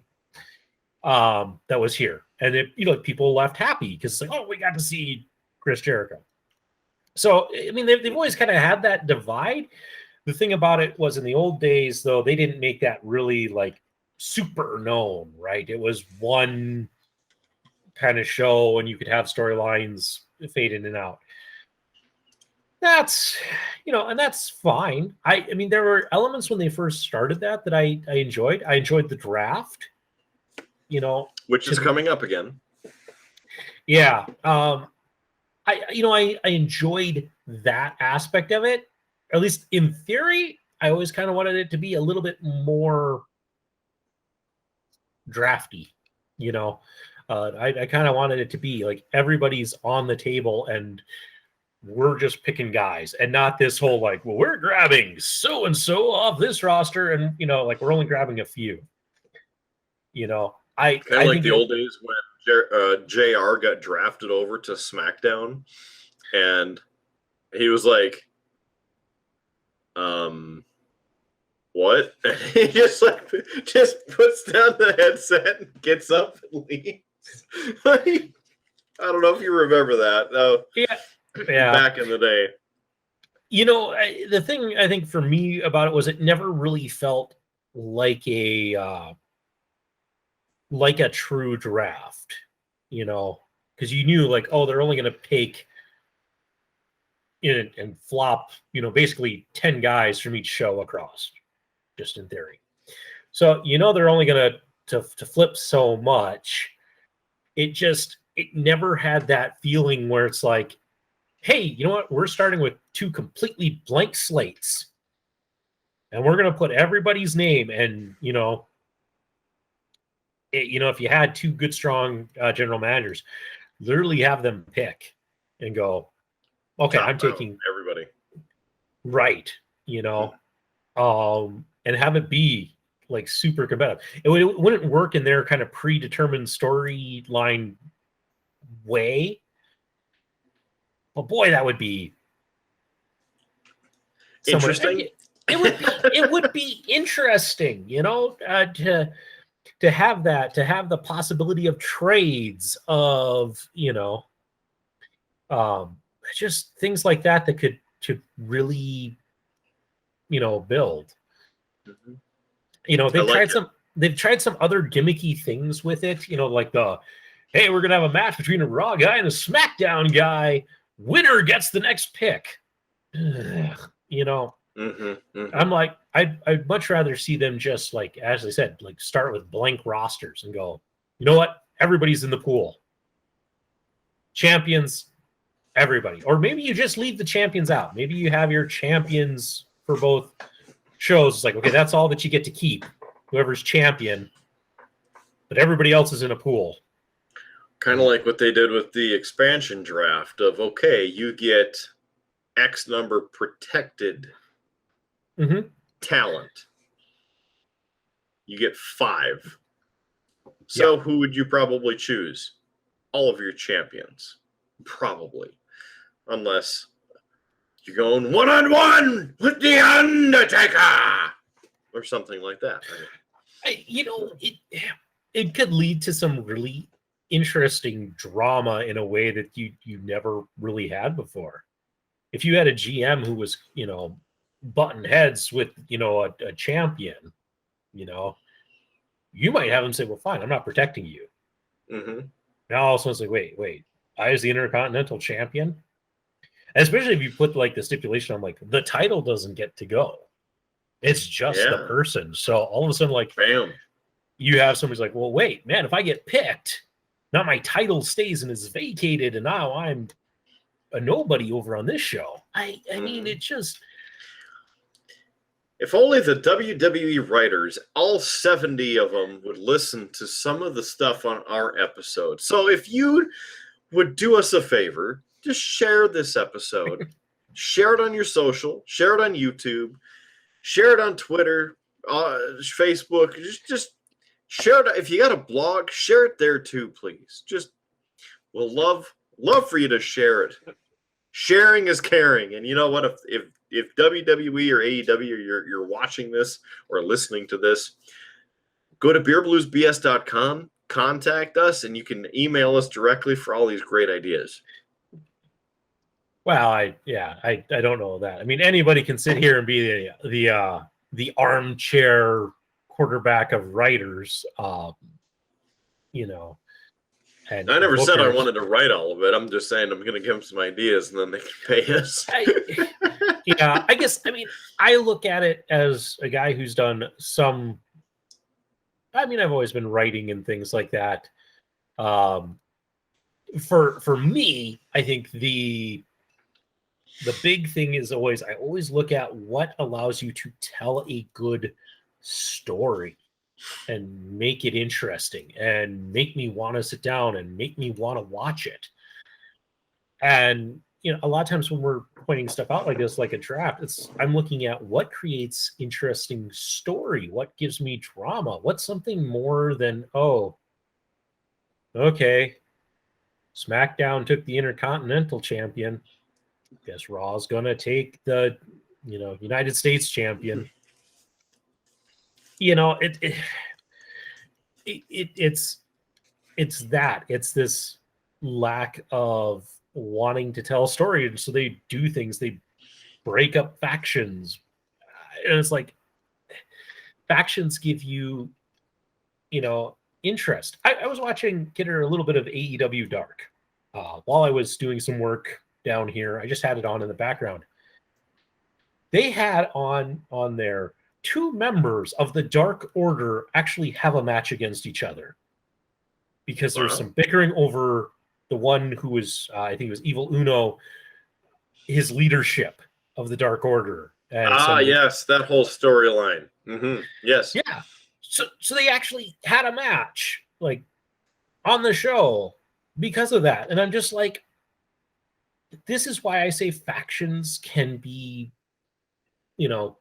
Speaker 1: that was here. And people left happy because it's like, oh, we got to see Chris Jericho. So, I mean, they've always kind of had that divide. The thing about it was in the old days, though, they didn't make that really like super known, right? It was one kind of show and you could have storylines fade in and out. That's, and that's fine. I mean, there were elements when they first started that I enjoyed. I enjoyed the draft,
Speaker 2: which is coming up again.
Speaker 1: Yeah. I enjoyed that aspect of it. Or at least in theory, I always kind of wanted it to be a little bit more drafty, I kind of wanted it to be like everybody's on the table and we're just picking guys and not this whole like, well, we're grabbing so-and-so off this roster and, like we're only grabbing a few, I
Speaker 2: kind of like the old days when JR got drafted over to SmackDown and he was like, what? And he just puts down the headset and gets up and leaves. I don't know if you remember that. Yeah. Back in the day.
Speaker 1: The thing I think for me about it was it never really felt like a true draft, because you knew like, oh, they're only going to pick in and flop, basically 10 guys from each show across, just in theory. So they're only going to flip so much. It never had that feeling where it's like, hey, you know what? We're starting with 2 completely blank slates, and we're going to put everybody's name. And if you had 2 good, strong general managers, literally have them pick and go, okay, I'm taking
Speaker 2: everybody.
Speaker 1: Right. And have it be like super competitive. It wouldn't work in their kind of predetermined storyline way. But boy, that would be
Speaker 2: interesting.
Speaker 1: It would be interesting, to have that, to have the possibility of trades of, just things like that could really, build.
Speaker 2: Mm-hmm.
Speaker 1: They've tried some other gimmicky things with it, like hey, we're gonna have a match between a Raw guy and a SmackDown guy. Winner gets the next pick. I'm like, I'd much rather see them just like, as I said, like start with blank rosters and go, you know what? Everybody's in the pool. Champions, everybody. Or maybe you just leave the champions out. Maybe you have your champions for both shows. It's like, okay, that's all that you get to keep. Whoever's champion. But everybody else is in a pool.
Speaker 2: Kind of like what they did with the expansion draft of, okay, you get X number protected talent. You get 5. So who would you probably choose? All of your champions. Probably. Unless you're going 1-on-1 with The Undertaker! Or something like that.
Speaker 1: It could lead to some really interesting drama in a way that you never really had before. If you had a GM who was, button heads with, a champion, you might have him say, well, fine, I'm not protecting you.
Speaker 2: Mm-hmm.
Speaker 1: Now all of a sudden it's like, wait, I as the Intercontinental Champion? And especially if you put like the stipulation on like the title doesn't get to go. It's just the person. So all of a sudden, like,
Speaker 2: bam,
Speaker 1: you have somebody's like, well, wait, man, if I get picked, now my title stays and is vacated, and now I'm a nobody over on this show. I mean, it just...
Speaker 2: If only the WWE writers, all 70 of them, would listen to some of the stuff on our episode. So if you would do us a favor, just share this episode. Share it on your social. Share it on YouTube. Share it on Twitter, Facebook. Just share it. If you got a blog, share it there too, please. We'll love for you to share it. Sharing is caring. And you know what? If WWE or AEW, you're watching this or listening to this, go to beerbluesbs.com, contact us, and you can email us directly for all these great ideas.
Speaker 1: Well, I don't know that. I mean, anybody can sit here and be the armchair quarterback of writers, And
Speaker 2: I never said I wanted to write all of it. I'm just saying I'm going to give them some ideas and then they can pay us.
Speaker 1: I guess, I mean, I look at it as a guy who's done some, I've always been writing and things like that. For me, I think the big thing is I always look at what allows you to tell a good story and make it interesting and make me want to sit down and make me want to watch it. And, a lot of times when we're pointing stuff out like this, like a draft, I'm looking at what creates interesting story, what gives me drama, what's something more than, oh, okay, SmackDown took the Intercontinental Champion. Guess Raw's going to take the, United States Champion. It's this lack of wanting to tell a story, and so they do things, they break up factions, and it's like, factions give you, interest. I was watching Kidder a little bit of AEW Dark while I was doing some work down here. I just had it on in the background. They had on there 2 members of the Dark Order actually have a match against each other because there's some bickering over the one who was, I think it was Evil Uno, his leadership of the Dark Order. And
Speaker 2: yes, that whole storyline. Mm-hmm. Yes.
Speaker 1: Yeah. So they actually had a match like on the show because of that. And I'm just like, this is why I say factions can be,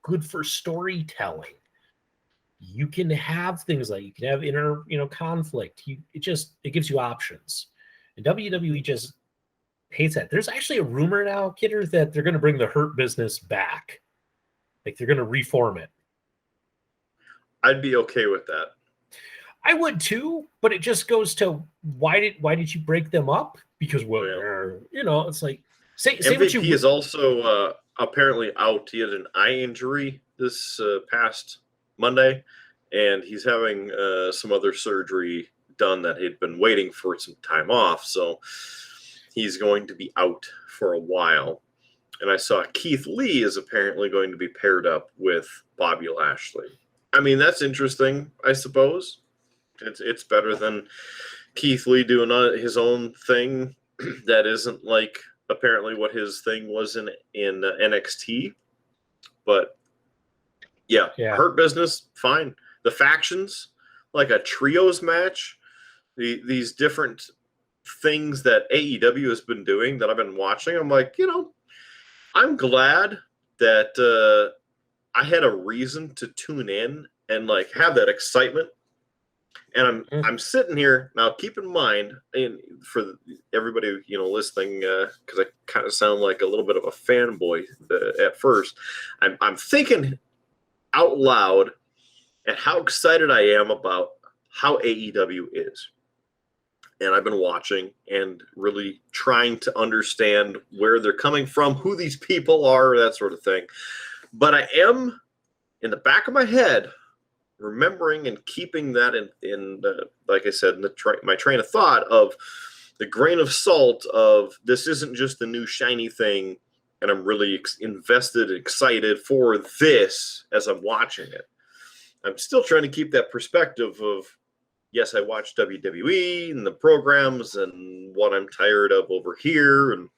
Speaker 1: good for storytelling. You can have things like you can have inner, conflict. It gives you options. And WWE just hates that. There's actually a rumor now, Kidder, that they're going to bring the Hurt Business back. Like they're going to reform it.
Speaker 2: I'd be okay with that.
Speaker 1: I would too, but it just goes to why did you break them up? Because it's like say
Speaker 2: MVP
Speaker 1: what you
Speaker 2: is also apparently out. He had an eye injury this past Monday, and he's having some other surgery done that he'd been waiting for some time off. So he's going to be out for a while. And I saw Keith Lee is apparently going to be paired up with Bobby Lashley. I mean, that's interesting, I suppose. It's better than Keith Lee doing his own thing that isn't like apparently what his thing was in NXT. But yeah, Hurt Business, fine. The factions, like a trios match, these different things that AEW has been doing that I've been watching. I'm like, I'm glad that I had a reason to tune in and like have that excitement. And I'm sitting here now. Keep in mind, and for everybody listening, because I kind of sound like a little bit of a fanboy at first. I'm thinking out loud at how excited I am about how AEW is. And I've been watching and really trying to understand where they're coming from, who these people are, that sort of thing. But I am, in the back of my head, remembering and keeping that in like I said, in my train of thought of the grain of salt of this isn't just the new shiny thing, and I'm really invested and excited for this as I'm watching it. I'm still trying to keep that perspective of, yes, I watch WWE and the programs and what I'm tired of over here and,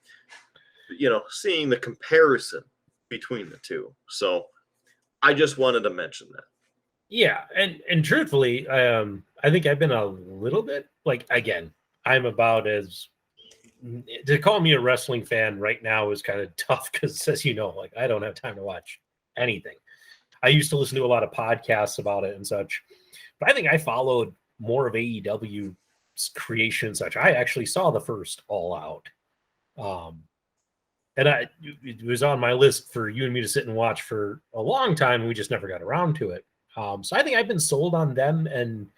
Speaker 2: seeing the comparison between the two. So I just wanted to mention that.
Speaker 1: Yeah. And truthfully, I think I've been a little bit like, again, I'm about as to call me a wrestling fan right now is kind of tough because as like I don't have time to watch anything. I used to listen to a lot of podcasts about it and such, but I think I followed more of AEW's creation and such. I actually saw the first All Out. And it was on my list for you and me to sit and watch for a long time, and we just never got around to it. So I think I've been sold on them and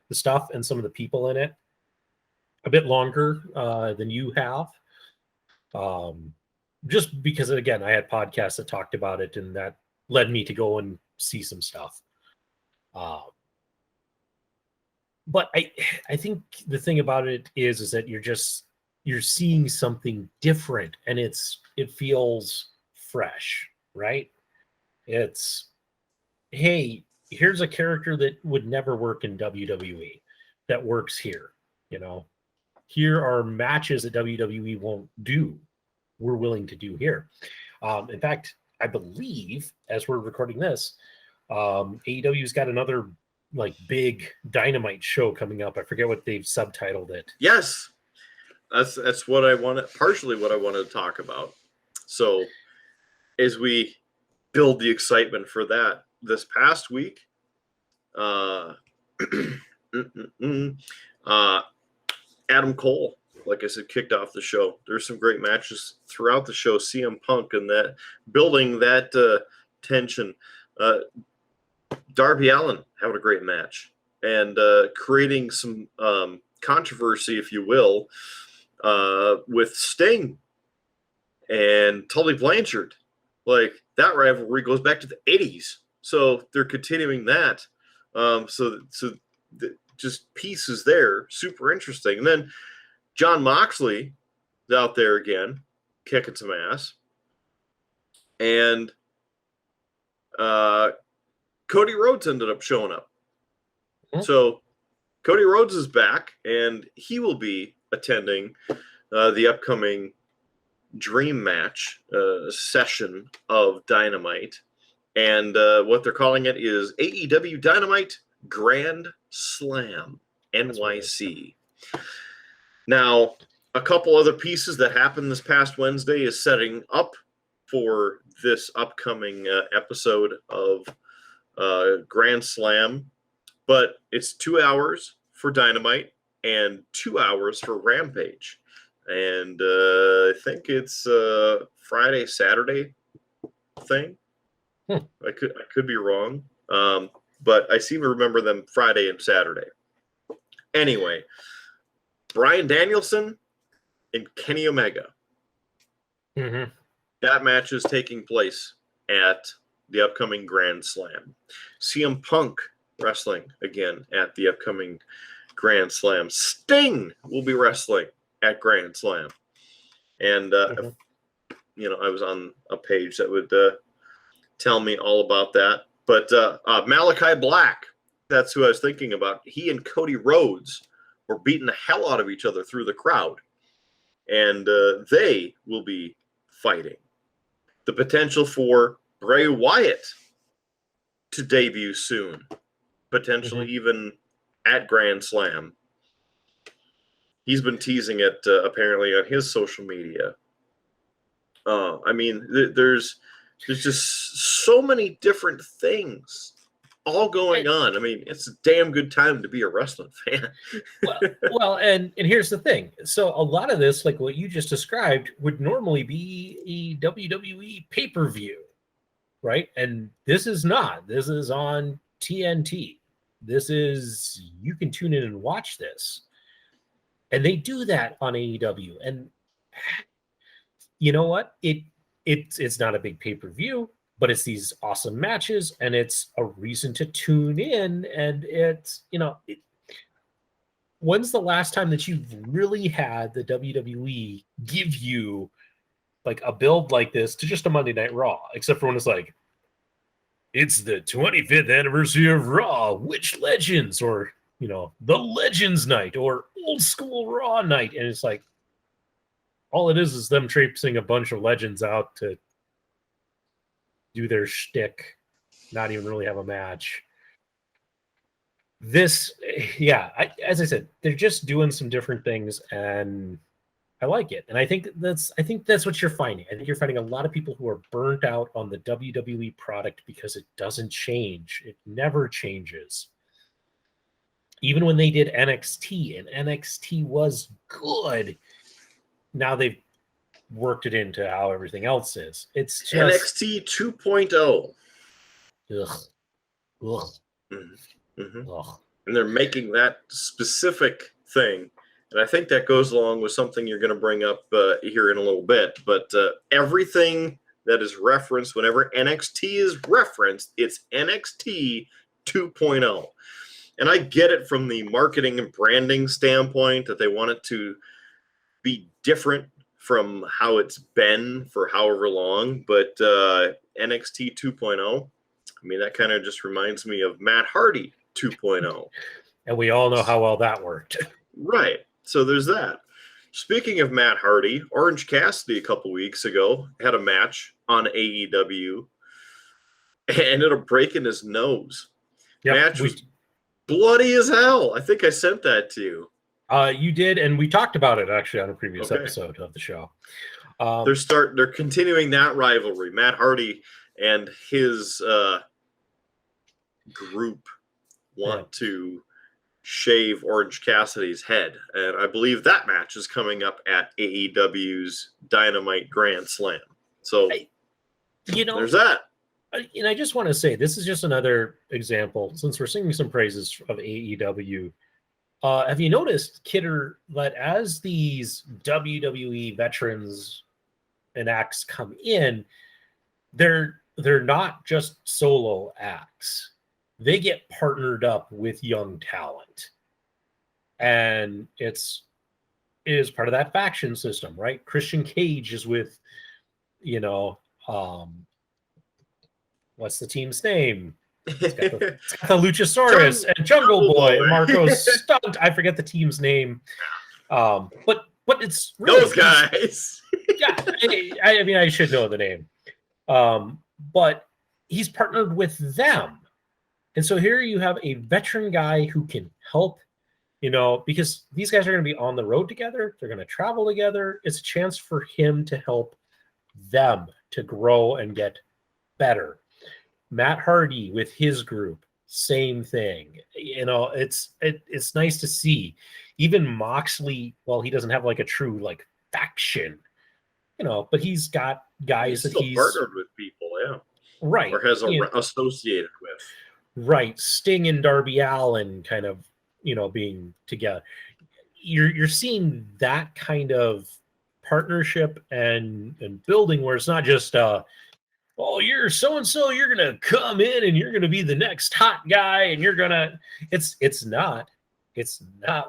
Speaker 1: the stuff and some of the people in it a bit longer than you have. Just because, again, I had podcasts that talked about it, and that led me to go and see some stuff. But I think the thing about it is that you're seeing something different, and it feels fresh, right? It's, hey, here's a character that would never work in WWE that works here. Here are matches that WWE won't do. We're willing to do here. In fact, I believe as we're recording this, AEW's got another like big Dynamite show coming up. I forget what they've subtitled it.
Speaker 2: Yes, that's what I wanted. Partially what I wanted to talk about. So, as we build the excitement for that, this past week, Adam Cole, like I said, kicked off the show. There's some great matches throughout the show. CM Punk and that building that tension. Darby Allin having a great match and creating some controversy, if you will, with Sting and Tully Blanchard. Like that rivalry goes back to the 80s. So they're continuing that. Just pieces there, super interesting. And then John Moxley is out there again, kicking some ass. And Cody Rhodes ended up showing up.
Speaker 1: Mm-hmm.
Speaker 2: So Cody Rhodes is back, and he will be attending the upcoming Dream Match session of Dynamite. And what they're calling it is AEW Dynamite Grand Slam NYC. Now, a couple other pieces that happened this past Wednesday is setting up for this upcoming episode of Grand Slam, but it's 2 hours for Dynamite and 2 hours for Rampage. And I think it's Friday, Saturday thing. I could be wrong, but I seem to remember them Friday and Saturday. Anyway, Bryan Danielson and Kenny Omega.
Speaker 1: Mm-hmm.
Speaker 2: That match is taking place at the upcoming Grand Slam. CM Punk wrestling again at the upcoming Grand Slam. Sting will be wrestling at Grand Slam. And, I was on a page that would tell me all about that. But Malachi Black, that's who I was thinking about. He and Cody Rhodes were beating the hell out of each other through the crowd. And they will be fighting. The potential for Bray Wyatt to debut soon, potentially even at Grand Slam. He's been teasing it apparently on his social media. There's just so many different things all going on. I mean, it's a damn good time to be a wrestling fan.
Speaker 1: well, and here's the thing. So a lot of this, like what you just described, would normally be a WWE pay-per-view, right? And this is not. This is on TNT. You can tune in and watch this. And they do that on AEW. And you know what? It's not a big pay-per-view, but it's these awesome matches, and it's a reason to tune in. And it's, when's the last time that you've really had the WWE give you like a build like this to just a Monday Night Raw, except for when it's like, it's the 25th anniversary of Raw, which legends, or, the Legends Night, or Old School Raw Night. And it's like, all it is them traipsing a bunch of legends out to do their shtick, not even really have a match. This, as I said, they're just doing some different things, and I like it. And I think that's what you're finding. I think you're finding a lot of people who are burnt out on the WWE product because it doesn't change. It never changes. Even when they did NXT, and NXT was good, now they've worked it into how everything else is. It's just
Speaker 2: NXT 2.0.
Speaker 1: Ugh.
Speaker 2: Ugh. And they're making that specific thing. And I think that goes along with something you're going to bring up here in a little bit. But everything that is referenced, whenever NXT is referenced, it's NXT 2.0. And I get it from the marketing and branding standpoint that they want it to be different from how it's been for however long. But NXT 2.0, that kind of just reminds me of Matt Hardy 2.0.
Speaker 1: And we all know how well that worked.
Speaker 2: Right. So there's that. Speaking of Matt Hardy, Orange Cassidy a couple weeks ago had a match on AEW and ended up breaking his nose.
Speaker 1: Yep,
Speaker 2: match was bloody as hell. I think I sent that to you.
Speaker 1: You did, and we talked about it actually on a previous episode of the show.
Speaker 2: They're continuing that rivalry. Matt Hardy and his group want to shave Orange Cassidy's head, and I believe that match is coming up at AEW's Dynamite Grand Slam. So, there's that.
Speaker 1: And I just want to say, this is just another example, since we're singing some praises of AEW. Have you noticed, Kidder, that as these WWE veterans and acts come in, they're they're not just solo acts. They get partnered up with young talent. And it is part of that faction system, right? Christian Cage is with, what's the team's name? It's got the Luchasaurus and Jungle Boy and Marcos Stunt. I forget the team's name. But it's really,
Speaker 2: those guys.
Speaker 1: Yeah, I mean, I should know the name. But he's partnered with them. And so here you have a veteran guy who can help, because these guys are going to be on the road together. They're going to travel together. It's a chance for him to help them to grow and get better. Matt Hardy with his group, same thing. It's nice to see. Even Moxley, well, he doesn't have like a true like faction, but he's got guys that he's
Speaker 2: partnered with people, yeah,
Speaker 1: right,
Speaker 2: or has associated with,
Speaker 1: right. Sting and Darby Allin kind of, being together. You're seeing that kind of partnership and building where it's not just oh, you're so and so, you're gonna come in and you're gonna be the next hot guy, and you're gonna. It's not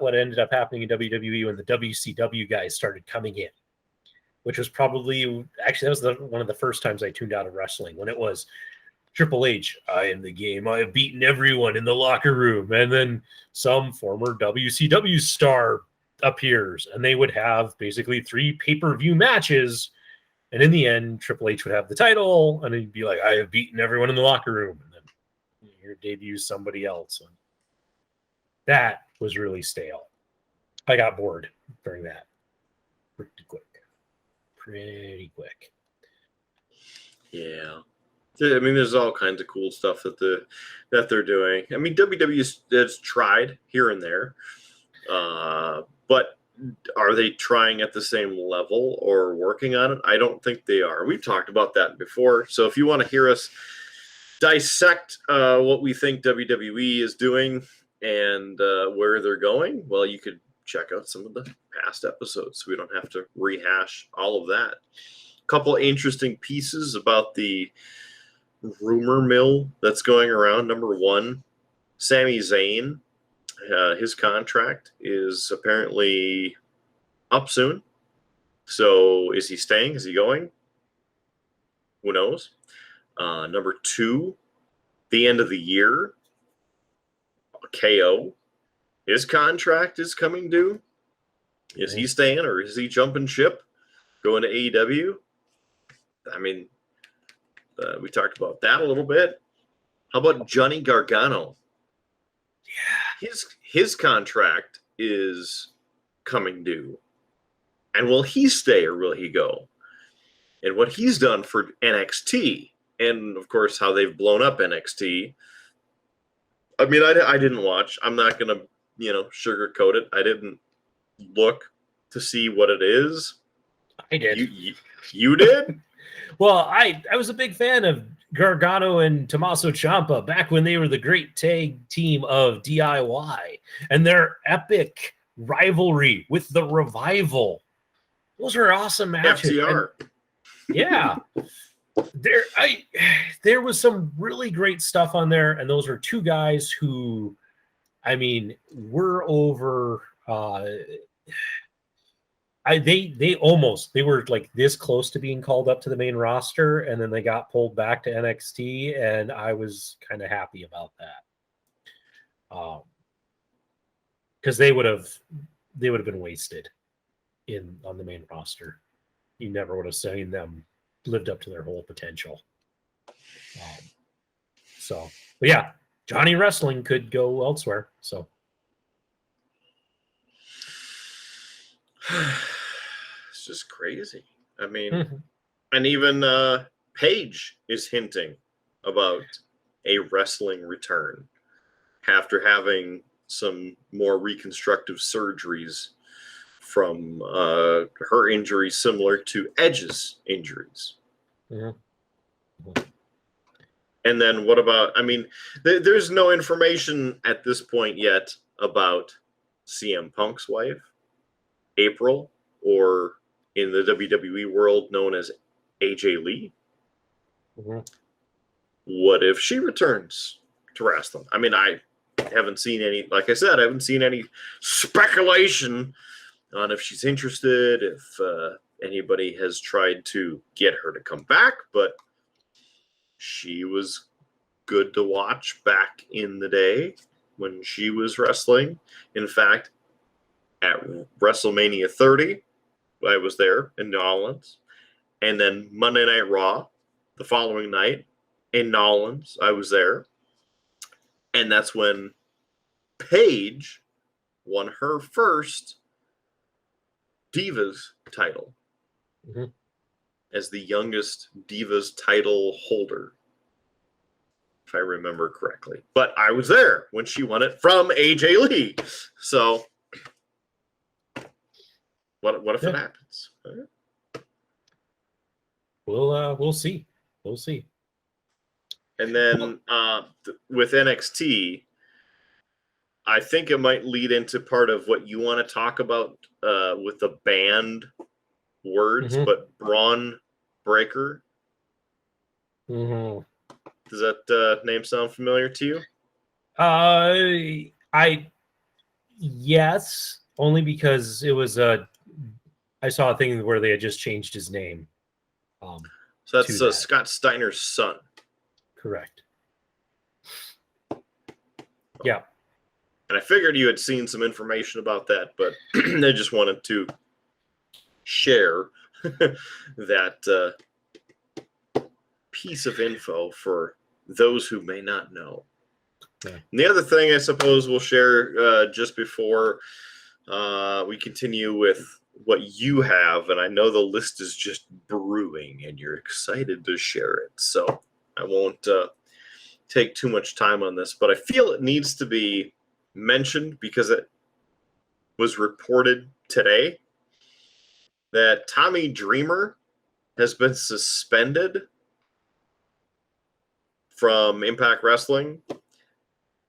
Speaker 1: what ended up happening in WWE when the WCW guys started coming in, which was probably actually that was one of the first times I tuned out of wrestling, when it was Triple H. I am the game. I have beaten everyone in the locker room, and then some former WCW star appears, and they would have basically 3 pay-per-view matches. And in the end, Triple H would have the title, and he'd be like, I have beaten everyone in the locker room. And then here debuts somebody else. And that was really stale. I got bored during that pretty quick.
Speaker 2: Yeah. I mean, there's all kinds of cool stuff that they're doing. I mean, WWE has tried here and there, but are they trying at the same level or working on it? I don't think they are. We've talked about that before. So if you want to hear us dissect what we think WWE is doing and where they're going, well, you could check out some of the past episodes. We don't have to rehash all of that. A couple interesting pieces about the rumor mill that's going around. Number one, Sami Zayn. His contract is apparently up soon. So is he staying? Is he going? Who knows? Number two, the end of the year, KO. His contract is coming due. Is he staying or is he jumping ship, going to AEW? I mean, we talked about that a little bit. How about Johnny Gargano? Yeah, his contract is coming due. And will he stay or will he go? And what he's done for NXT, and of course how they've blown up NXT. I mean, I didn't watch. I'm not going to, sugarcoat it. I didn't look to see what it is.
Speaker 1: I did.
Speaker 2: You did?
Speaker 1: Well, I was a big fan of Gargano and Tommaso Ciampa back when they were the great tag team of DIY and their epic rivalry with the Revival. Those were awesome matches.
Speaker 2: FTR.
Speaker 1: Yeah. There was some really great stuff on there, and those are two guys who, I mean, were over they were like this close to being called up to the main roster, and then they got pulled back to NXT, and I was kind of happy about that. Because they would have been wasted on the main roster. You never would have seen them lived up to their whole potential. But yeah, Johnny Wrestling could go elsewhere. So
Speaker 2: it's just crazy. I mean, and even Paige is hinting about a wrestling return after having some more reconstructive surgeries from her injury, similar to Edge's injuries.
Speaker 1: Mm-hmm.
Speaker 2: And then what about, I mean, there's no information at this point yet about CM Punk's wife, April, or in the WWE world known as AJ Lee.
Speaker 1: Mm-hmm.
Speaker 2: what if she returns to wrestling? I mean, I haven't seen any, like I said, I haven't seen any speculation on if she's interested, if anybody has tried to get her to come back, but she was good to watch back in the day when she was wrestling. In fact, at WrestleMania 30, I was there in New Orleans. And then Monday Night Raw, the following night in New Orleans, I was there. And that's when Paige won her first Divas title as the youngest Divas title holder, if I remember correctly. But I was there when she won it from AJ Lee. So what if it happens?
Speaker 1: We'll see. We'll see.
Speaker 2: And then with NXT, I think it might lead into part of what you want to talk about with the banned words, but Braun Breaker.
Speaker 1: Mm-hmm.
Speaker 2: Does that name sound familiar to you?
Speaker 1: Yes, only because it was I saw a thing where they had just changed his name.
Speaker 2: So that's Scott Steiner's son.
Speaker 1: Correct. Yeah.
Speaker 2: And I figured you had seen some information about that, but I just wanted to share that piece of info for those who may not know. Yeah. And the other thing I suppose we'll share just before we continue with what you have, and I know the list is just brewing and you're excited to share it, so I won't take too much time on this, but I feel it needs to be mentioned because it was reported today that Tommy Dreamer has been suspended from Impact Wrestling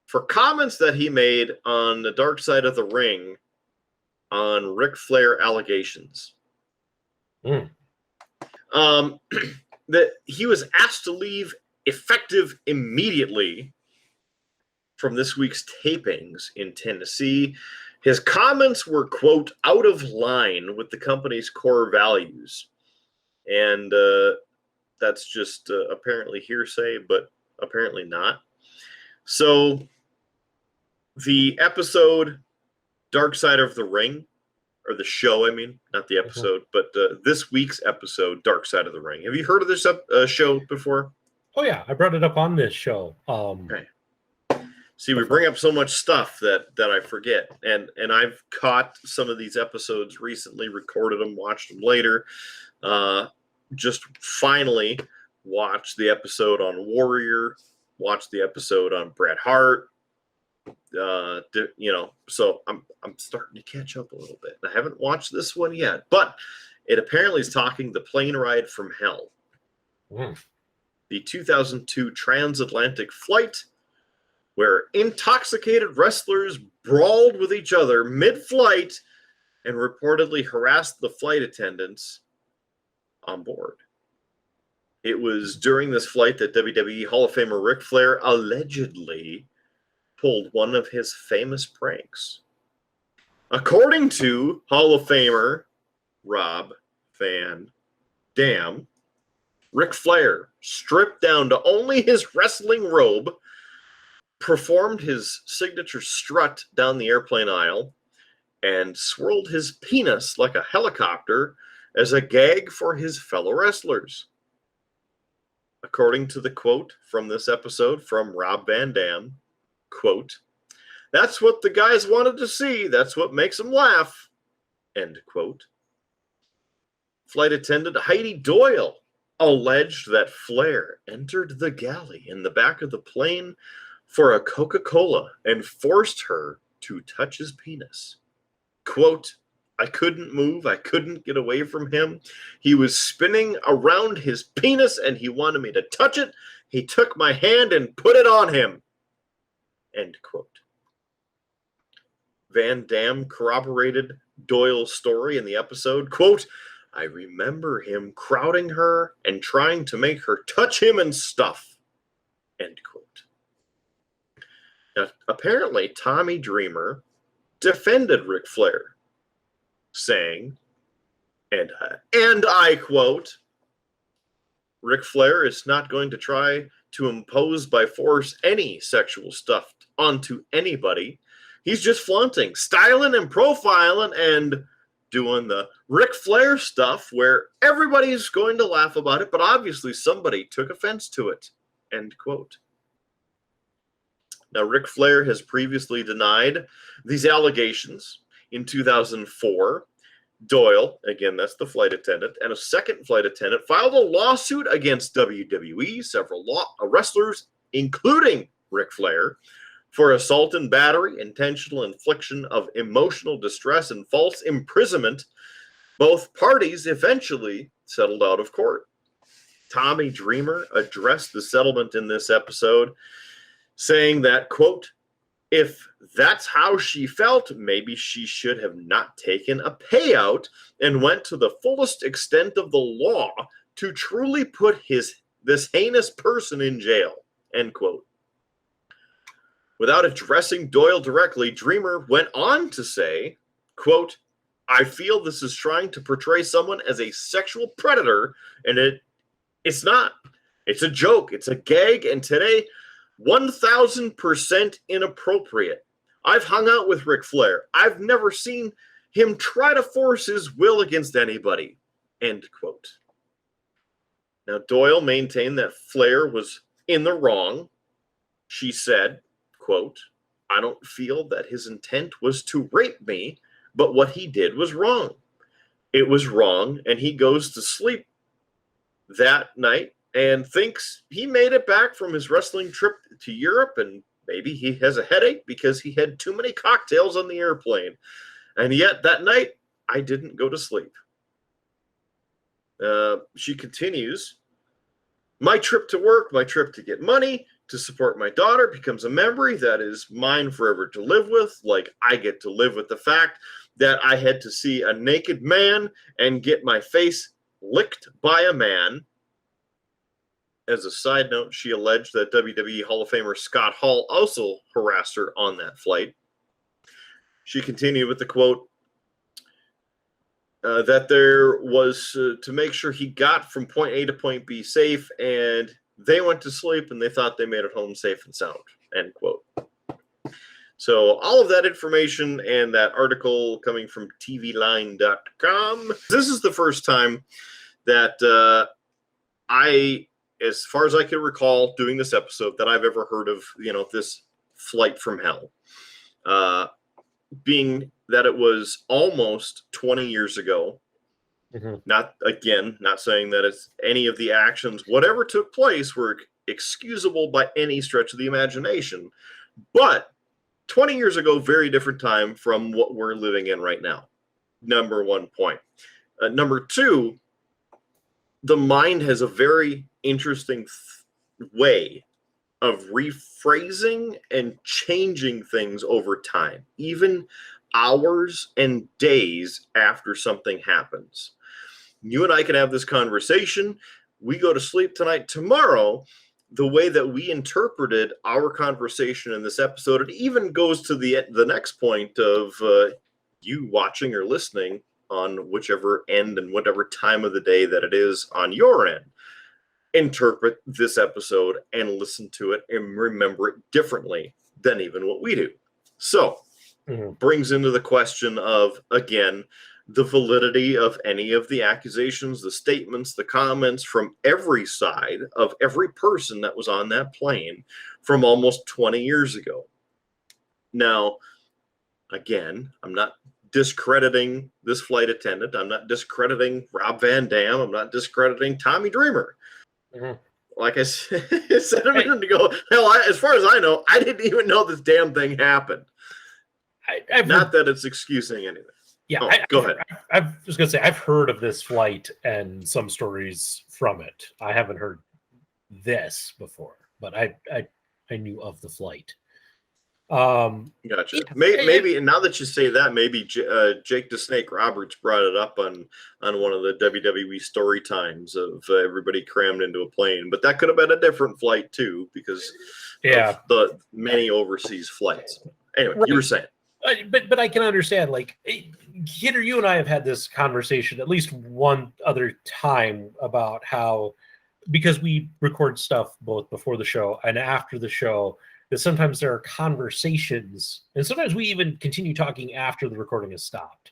Speaker 2: for comments that he made on the Dark Side of the Ring on Ric Flair allegations. That he was asked to leave effective immediately from this week's tapings in Tennessee. His comments were, quote, out of line with the company's core values. And that's just apparently hearsay, but apparently not. So the episode Dark Side of the Ring, or the show, I mean, not the episode, but this week's episode, Dark Side of the Ring. Have you heard of this show before?
Speaker 1: Oh, yeah. I brought it up on this show.
Speaker 2: Okay. See, we bring up so much stuff that I forget. And I've caught some of these episodes recently, recorded them, watched them later. Just finally watched the episode on Warrior, watched the episode on Bret Hart. So I'm starting to catch up a little bit. I haven't watched this one yet, but it apparently is talking the plane ride from hell. The 2002 transatlantic flight where intoxicated wrestlers brawled with each other mid-flight and reportedly harassed the flight attendants on board. It was during this flight that WWE Hall of Famer Ric Flair allegedly pulled one of his famous pranks. According to Hall of Famer Rob Van Dam, Ric Flair stripped down to only his wrestling robe, performed his signature strut down the airplane aisle, and swirled his penis like a helicopter as a gag for his fellow wrestlers. According to the quote from this episode from Rob Van Dam, quote, "That's what the guys wanted to see. That's what makes them laugh," end quote. Flight attendant Heidi Doyle alleged that Flair entered the galley in the back of the plane for a Coca-Cola and forced her to touch his penis. Quote, "I couldn't move. I couldn't get away from him. He was spinning around his penis and he wanted me to touch it. He took my hand and put it on him." End quote. Van Dam corroborated Doyle's story in the episode. Quote, "I remember him crowding her and trying to make her touch him and stuff." end quote. Now, apparently, Tommy Dreamer defended Ric Flair, saying, and I quote, Ric Flair is not going to try to impose by force any sexual stuff onto anybody. He's just flaunting, styling and profiling and doing the Ric Flair stuff where everybody's going to laugh about it, but obviously somebody took offense to it, end quote. Now, Ric Flair has previously denied these allegations. In 2004, Doyle, again, that's the flight attendant, and a second flight attendant filed a lawsuit against WWE, several wrestlers, including Ric Flair, for assault and battery, intentional infliction of emotional distress, and false imprisonment. Both parties eventually settled out of court. Tommy Dreamer addressed the settlement in this episode, saying that, quote, if that's how she felt, maybe she should have not taken a payout and went to the fullest extent of the law to truly put this heinous person in jail, end quote. Without addressing Doyle directly, Dreamer went on to say, quote, I feel this is trying to portray someone as a sexual predator, and it's not. It's a joke. It's a gag, and today, 1,000% inappropriate. I've hung out with Ric Flair. I've never seen him try to force his will against anybody, end quote. Now, Doyle maintained that Flair was in the wrong. She said, quote, I don't feel that his intent was to rape me, but what he did was wrong. It was wrong, and he goes to sleep that night and thinks he made it back from his wrestling trip to Europe, and maybe he has a headache because he had too many cocktails on the airplane. And yet that night, I didn't go to sleep. She continues, my trip to work, my trip to get money, to support my daughter becomes a memory that is mine forever to live with. Like I get to live with the fact that I had to see a naked man and get my face licked by a man. As a side note, she alleged that WWE Hall of Famer Scott Hall also harassed her on that flight. She continued with the quote, that there was to make sure he got from point A to point B safe, and they went to sleep and they thought they made it home safe and sound, end quote. So all of that information and that article coming from tvline.com. This is the first time that I, as far as I can recall doing this episode, that I've ever heard of, this flight from hell. Being that it was almost 20 years ago. Mm-hmm. Not saying that it's any of the actions, whatever took place, were excusable by any stretch of the imagination. But 20 years ago, very different time from what we're living in right now. Number one point. Number two, the mind has a very interesting way of rephrasing and changing things over time, even hours and days after something happens. You and I can have this conversation. We go to sleep tonight. Tomorrow, the way that we interpreted our conversation in this episode, it even goes to the next point of you watching or listening on whichever end and whatever time of the day that it is on your end. Interpret this episode and listen to it and remember it differently than even what we do. So, brings into the question of, again, the validity of any of the accusations, the statements, the comments from every side of every person that was on that plane from almost 20 years ago. Now, again, I'm not discrediting this flight attendant. I'm not discrediting Rob Van Dam. I'm not discrediting Tommy Dreamer. Mm-hmm. Like I said a minute ago, hell, as far as I know, I didn't even know this damn thing happened. Not that it's excusing anything.
Speaker 1: Yeah,
Speaker 2: go ahead.
Speaker 1: I was going to say, I've heard of this flight and some stories from it. I haven't heard this before, but I knew of the flight.
Speaker 2: Gotcha.
Speaker 1: Yeah,
Speaker 2: Maybe now that you say that, maybe Jake the Snake Roberts brought it up on one of the WWE story times of everybody crammed into a plane, but that could have been a different flight too because of the many overseas flights. Anyway, you were saying.
Speaker 1: But I can understand, like, Kidder, you and I have had this conversation at least one other time about how, because we record stuff both before the show and after the show, that sometimes there are conversations, and sometimes we even continue talking after the recording has stopped.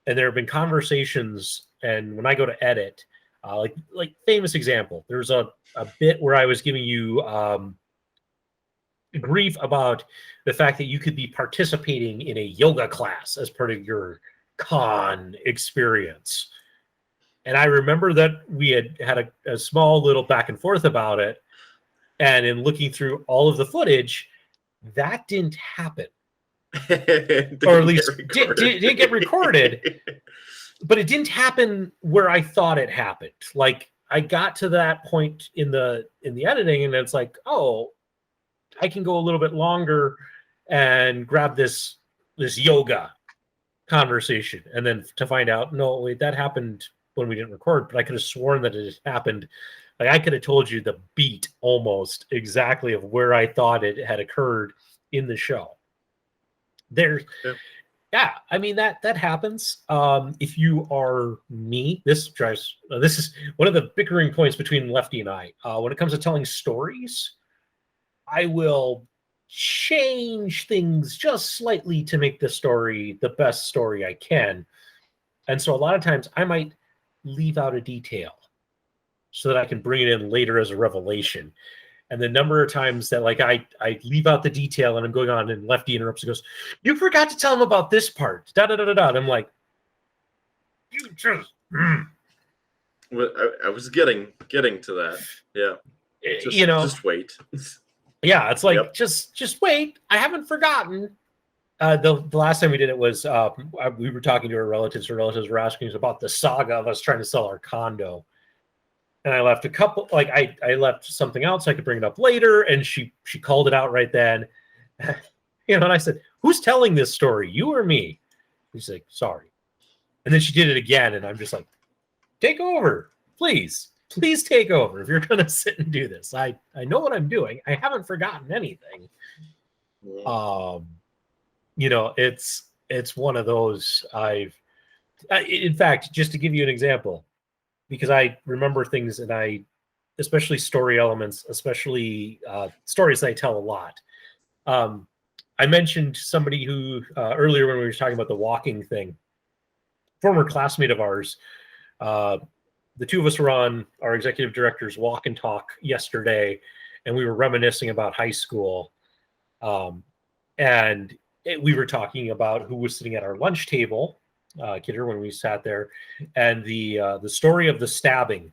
Speaker 1: And there have been conversations, and when I go to edit, like famous example, there's a bit where I was giving you grief about the fact that you could be participating in a yoga class as part of your con experience. And I remember that we had a small little back and forth about it. And in looking through all of the footage, that didn't happen. Or at least didn't get recorded. But it didn't happen where I thought it happened. Like, I got to that point in the editing, and it's like, oh, I can go a little bit longer and grab this yoga conversation. And then to find out, no, wait, that happened when we didn't record, but I could have sworn that it happened. Like, I could have told you the beat almost exactly of where I thought it had occurred in the show. I mean, that happens. If you are me, this is one of the bickering points between Lefty and I. When it comes to telling stories, I will change things just slightly to make the story the best story I can. And so a lot of times I might leave out a detail so that I can bring it in later as a revelation. And the number of times that, like, I leave out the detail and I'm going on and Lefty interrupts and goes, "You forgot to tell him about this part. Da da da da da." And I'm like, "You just."
Speaker 2: Well, I was getting to that. Yeah. Just wait.
Speaker 1: Yeah, it's like, just wait. I haven't forgotten. The last time we did it was we were talking to our relatives. Our relatives were asking us about the saga of us trying to sell our condo. And I left a couple, like, I left something else so I could bring it up later, and she called it out right then. And I said, "Who's telling this story, you or me?" She's like, "Sorry." And then she did it again, and I'm just like, "Take over, please. Please take over if you're going to sit and do this. I know what I'm doing. I haven't forgotten anything." It's one of those in fact, just to give you an example, because I remember things, and especially story elements, especially stories that I tell a lot. I mentioned somebody who earlier when we were talking about the walking thing, former classmate of ours. The two of us were on our executive director's walk and talk yesterday, and we were reminiscing about high school. And we were talking about who was sitting at our lunch table, Kidder, when we sat there, and the story of the stabbing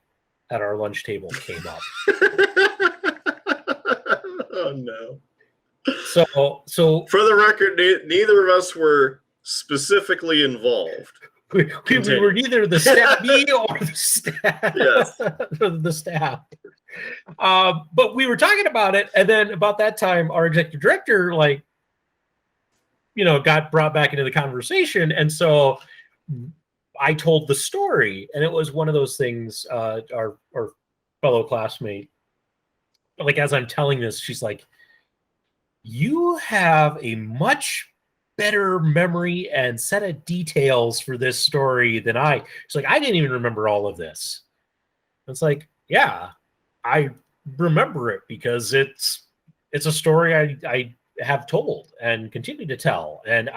Speaker 1: at our lunch table came up.
Speaker 2: Oh no!
Speaker 1: So
Speaker 2: for the record, neither of us were specifically involved.
Speaker 1: We were neither the stabbee or the stab.
Speaker 2: Yes.
Speaker 1: The stab. But we were talking about it, and then about that time, our executive director, got brought back into the conversation, and so I told the story, and it was one of those things. Our fellow classmate, like, as I'm telling this, she's like, "You have a much better memory and set of details for this story than I." It's like, "I didn't even remember all of this." It's like, yeah, I remember it because it's a story I have told and continue to tell. And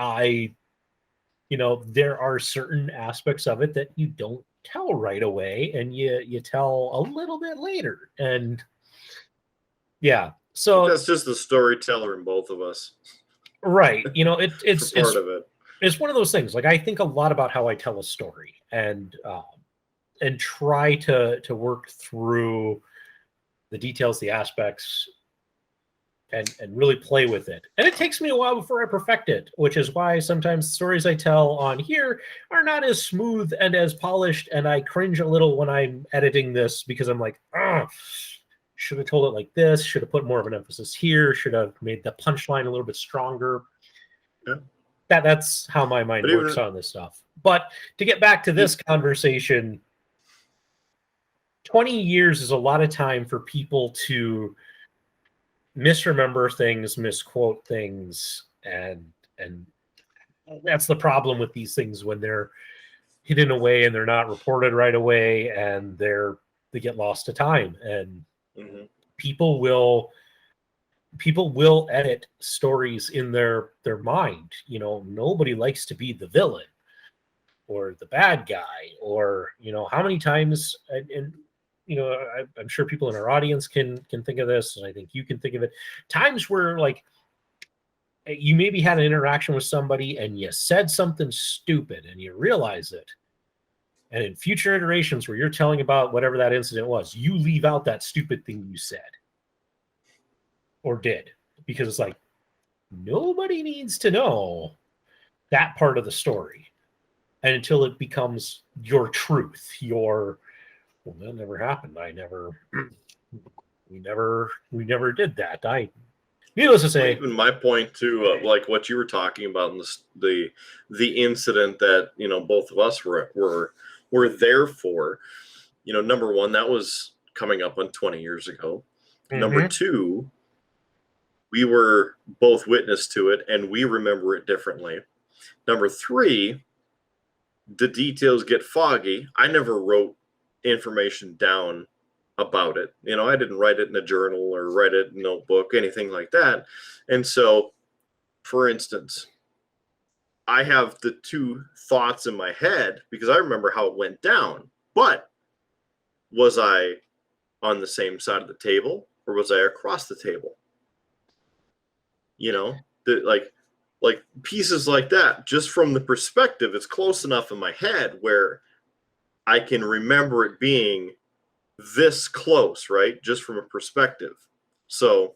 Speaker 1: there are certain aspects of it that you don't tell right away, and you tell a little bit later. And yeah, so
Speaker 2: that's just the storyteller in both of us.
Speaker 1: Right. It's
Speaker 2: part of it.
Speaker 1: It's one of those things. Like, I think a lot about how I tell a story, and try to work through the details, the aspects, and really play with it. And it takes me a while before I perfect it, which is why sometimes stories I tell on here are not as smooth and as polished, and I cringe a little when I'm editing this because I'm like, should have told it like this, should have put more of an emphasis here, should have made the punchline a little bit stronger.
Speaker 2: Yeah.
Speaker 1: That's how my mind works on this stuff. But to get back to this conversation, 20 years is a lot of time for people to misremember things, misquote things, and that's the problem with these things when they're hidden away and they're not reported right away, and they get lost to time. And people will edit stories in their mind. You know, nobody likes to be the villain or the bad guy, or, you know, how many times, and you know, I'm sure people in our audience can think of this, and I think you can think of it, times where, like, you maybe had an interaction with somebody and you said something stupid and you realize it. And in future iterations where you're telling about whatever that incident was, you leave out that stupid thing you said or did, because it's like, nobody needs to know that part of the story. And until it becomes your truth, well, that never happened. We never did that. Needless to say,
Speaker 2: even my point too, like what you were talking about in the incident that, you know, both of us were there for. You know, number one, that was coming up on 20 years ago. Number two, we were both witness to it and we remember it differently. Number three, the details get foggy. I never wrote information down about it. You know, I didn't write it in a journal or write it in a notebook, anything like that. And so, for instance, I have the two thoughts in my head because I remember how it went down. But was I on the same side of the table or was I across the table? You know, like pieces like that, just from the perspective, it's close enough in my head where I can remember it being this close, right? Just from a perspective. So,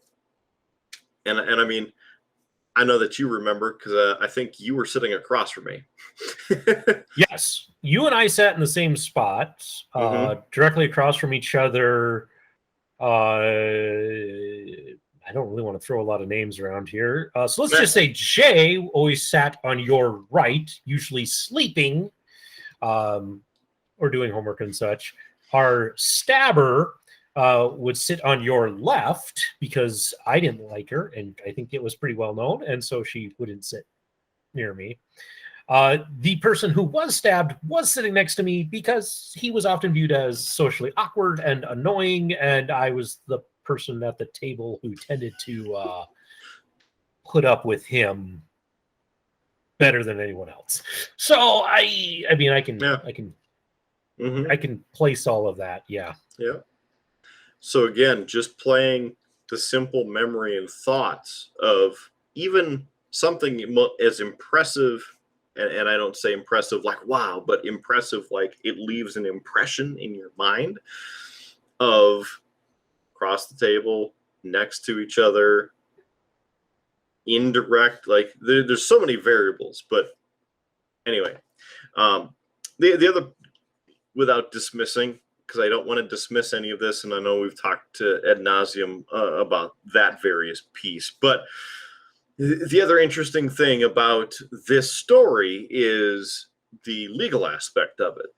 Speaker 2: and I mean, I know that you remember because I think you were sitting across from me.
Speaker 1: Yes, you and I sat in the same spot, directly across from each other. I don't really want to throw a lot of names around here. So let's just say Jay always sat on your right, usually sleeping, or doing homework and such. Our stabber would sit on your left because I didn't like her, and I think it was pretty well known, and so she wouldn't sit near me. The person who was stabbed was sitting next to me because he was often viewed as socially awkward and annoying, and I was the person at the table who tended to put up with him better than anyone else. So I mean, I can place all of that. Yeah.
Speaker 2: So again, just playing the simple memory and thoughts of even something as impressive, and I don't say impressive like wow, but impressive like it leaves an impression in your mind of across the table, next to each other, indirect, like there's so many variables. But anyway, the other, without dismissing, because I don't want to dismiss any of this, and I know we've talked to ad nauseum about that various piece, but the other interesting thing about this story is the legal aspect of it.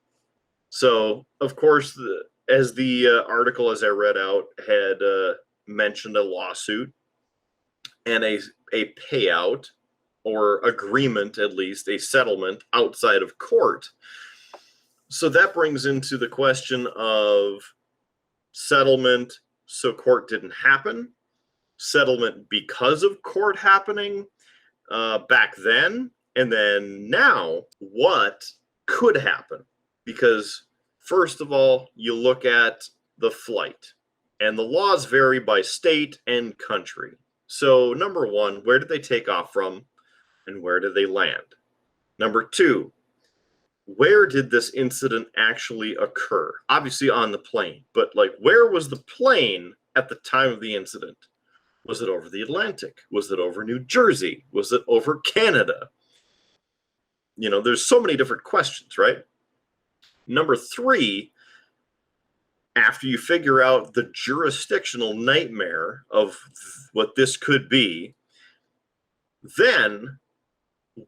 Speaker 2: So, of course, as the article, as I read out, had mentioned a lawsuit and a payout or agreement, at least a settlement outside of court. So that brings into the question of settlement so court didn't happen, settlement because of court happening back then, and then now what could happen. Because first of all, you look at the flight, and the laws vary by state and country. So number one, where did they take off from and where did they land? Number two, where did this incident actually occur? Obviously on the plane, but like where was the plane at the time of the incident? Was it over the Atlantic? Was it over New Jersey? Was it over Canada? You know, there's so many different questions, right? Number three, after you figure out the jurisdictional nightmare of what this could be, then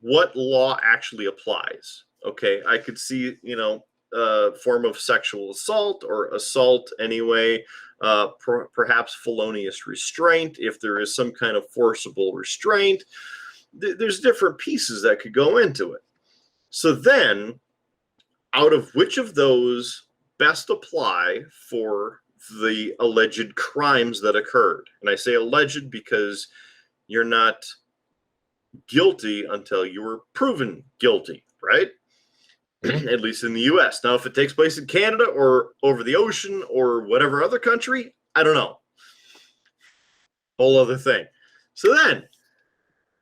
Speaker 2: what law actually applies? Okay, I could see, a form of sexual assault or assault anyway, perhaps felonious restraint, if there is some kind of forcible restraint. There's different pieces that could go into it. So then, out of which of those best apply for the alleged crimes that occurred? And I say alleged because you're not guilty until you were proven guilty, right? At least in the US. Now, if it takes place in Canada or over the ocean or whatever other country, I don't know. Whole other thing. So then,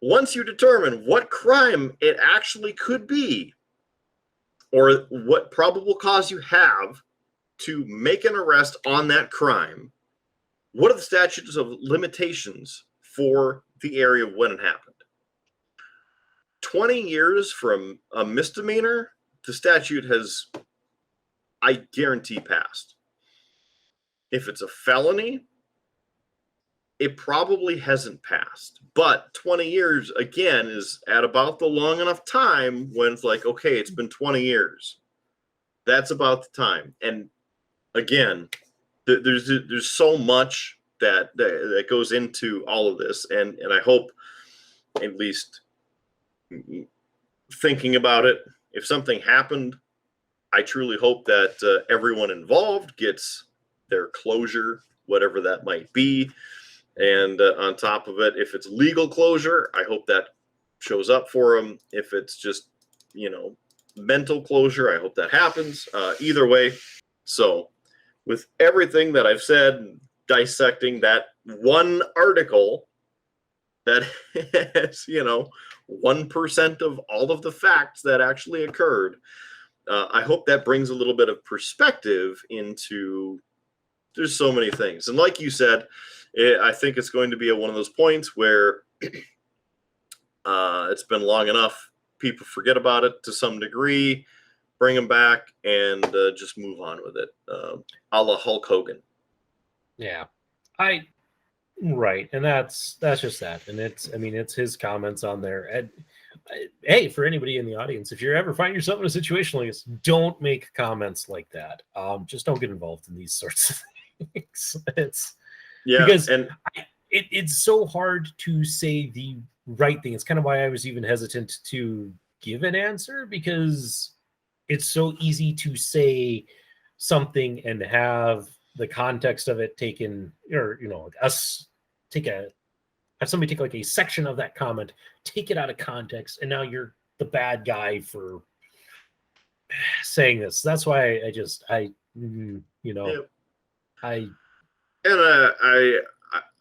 Speaker 2: once you determine what crime it actually could be, or what probable cause you have to make an arrest on that crime, what are the statutes of limitations for the area of when it happened? 20 years from a misdemeanor, the statute has, I guarantee, passed. If it's a felony, it probably hasn't passed. But 20 years, again, is at about the long enough time when it's like, okay, it's been 20 years. That's about the time. And again, there's so much that goes into all of this. And I hope, at least thinking about it, if something happened, I truly hope that everyone involved gets their closure, whatever that might be. And on top of it, if it's legal closure, I hope that shows up for them. If it's just, mental closure, I hope that happens. Either way. So with everything that I've said, dissecting that one article that has, 1% of all of the facts that actually occurred, I hope that brings a little bit of perspective into, there's so many things. And like you said, I think it's going to be one of those points where it's been long enough, people forget about it to some degree, bring them back, and just move on with it, a la Hulk Hogan.
Speaker 1: Yeah, right, and that's just that, and it's his comments on there. And hey, for anybody in the audience, if you ever find yourself in a situation like this, don't make comments like that. Just don't get involved in these sorts of things. Because it's so hard to say the right thing. It's kind of why I was even hesitant to give an answer, because it's so easy to say something and have the context of it taken, or have somebody take like a section of that comment, take it out of context, and now you're the bad guy for saying this. That's why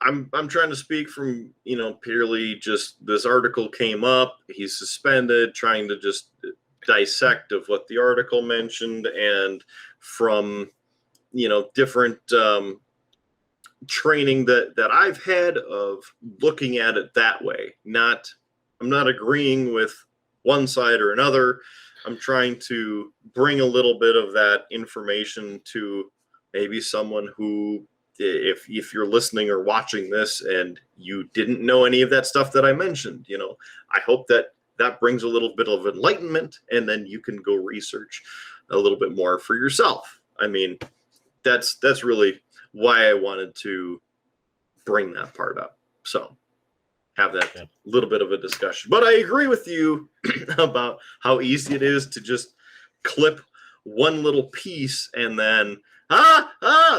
Speaker 2: I'm trying to speak from, purely just this article came up, he's suspended, trying to just dissect of what the article mentioned, and from, different training that I've had of looking at it that way. I'm not agreeing with one side or another. I'm trying to bring a little bit of that information to maybe someone who, if you're listening or watching this and you didn't know any of that stuff that I mentioned, I hope that brings a little bit of enlightenment, and then you can go research a little bit more for yourself. I mean, that's really why I wanted to bring that part up. So have that little bit of a discussion. But I agree with you about how easy it is to just clip one little piece and then,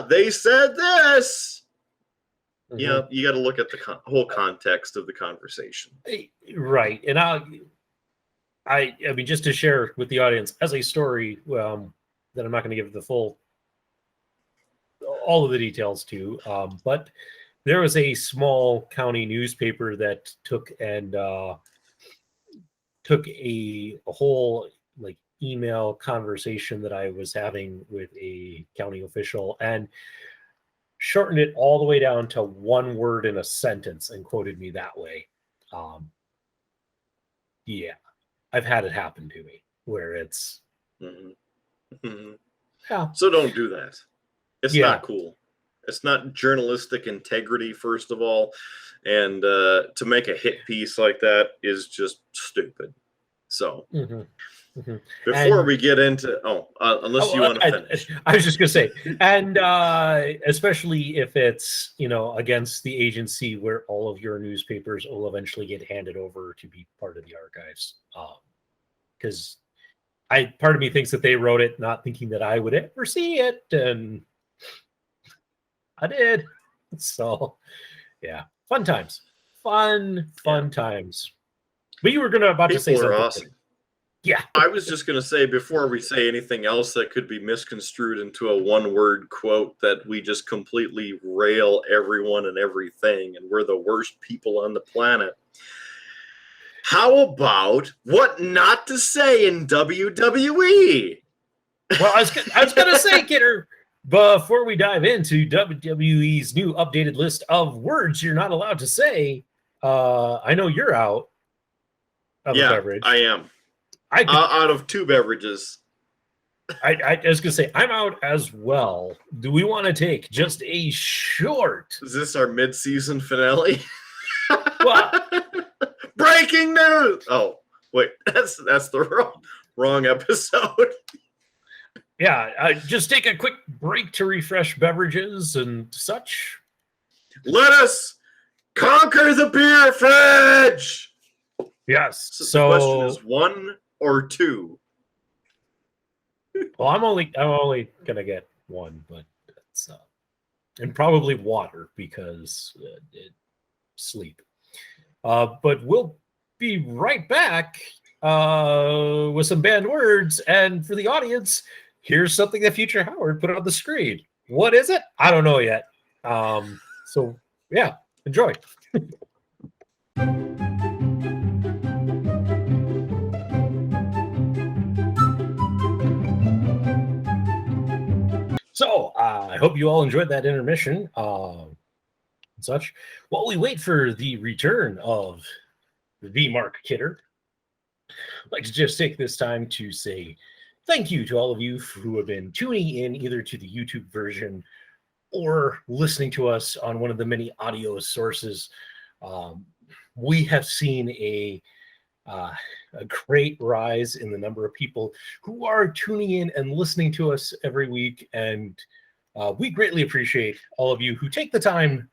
Speaker 2: they said this. Mm-hmm. You got to look at the whole context of the conversation.
Speaker 1: Right. And I mean, just to share with the audience as a story, that I'm not going to give all of the details to, but there was a small county newspaper that took a whole email conversation that I was having with a county official and shortened it all the way down to one word in a sentence and quoted me that way. Yeah, I've had it happen to me where it's,
Speaker 2: mm-hmm. Mm-hmm.
Speaker 1: Yeah.
Speaker 2: So don't do that. It's
Speaker 1: Yeah.
Speaker 2: not cool. It's not journalistic integrity, first of all. And to make a hit piece like that is just stupid. So before we get into, unless you want to finish.
Speaker 1: I was just going to say, and especially if it's, against the agency where all of your newspapers will eventually get handed over to be part of the archives. Because part of me thinks that they wrote it not thinking that I would ever see it, and I did. So, yeah, fun times. Fun times. But you were about to say something.
Speaker 2: Awesome.
Speaker 1: Yeah.
Speaker 2: I was just going to say, before we say anything else that could be misconstrued into a one-word quote, that we just completely rail everyone and everything, and we're the worst people on the planet. How about what not to say in WWE?
Speaker 1: Well, I was going to say, Kidder, before we dive into WWE's new updated list of words you're not allowed to say, I know you're out of a beverage.
Speaker 2: I am. Out of 2 beverages.
Speaker 1: I was going to say, I'm out as well. Do we want to take just a short...
Speaker 2: Is this our mid-season finale?
Speaker 1: Well,
Speaker 2: breaking news! Oh, wait, that's the wrong episode.
Speaker 1: Yeah, just take a quick break to refresh beverages and such.
Speaker 2: Let us conquer the beer fridge!
Speaker 1: Yes.
Speaker 2: So the question is 1 or 2?
Speaker 1: Well, I'm only gonna get 1, but it's and probably water because sleep. But we'll be right back with some banned words, and for the audience, here's something that Future Howard put on the screen. What is it? I don't know yet. So yeah, enjoy. So I hope you all enjoyed that intermission and such. While we wait for the return of the Mark Kidder, I'd like to just take this time to say thank you to all of you who have been tuning in either to the YouTube version or listening to us on one of the many audio sources. We have seen a great rise in the number of people who are tuning in and listening to us every week, and we greatly appreciate all of you who take the time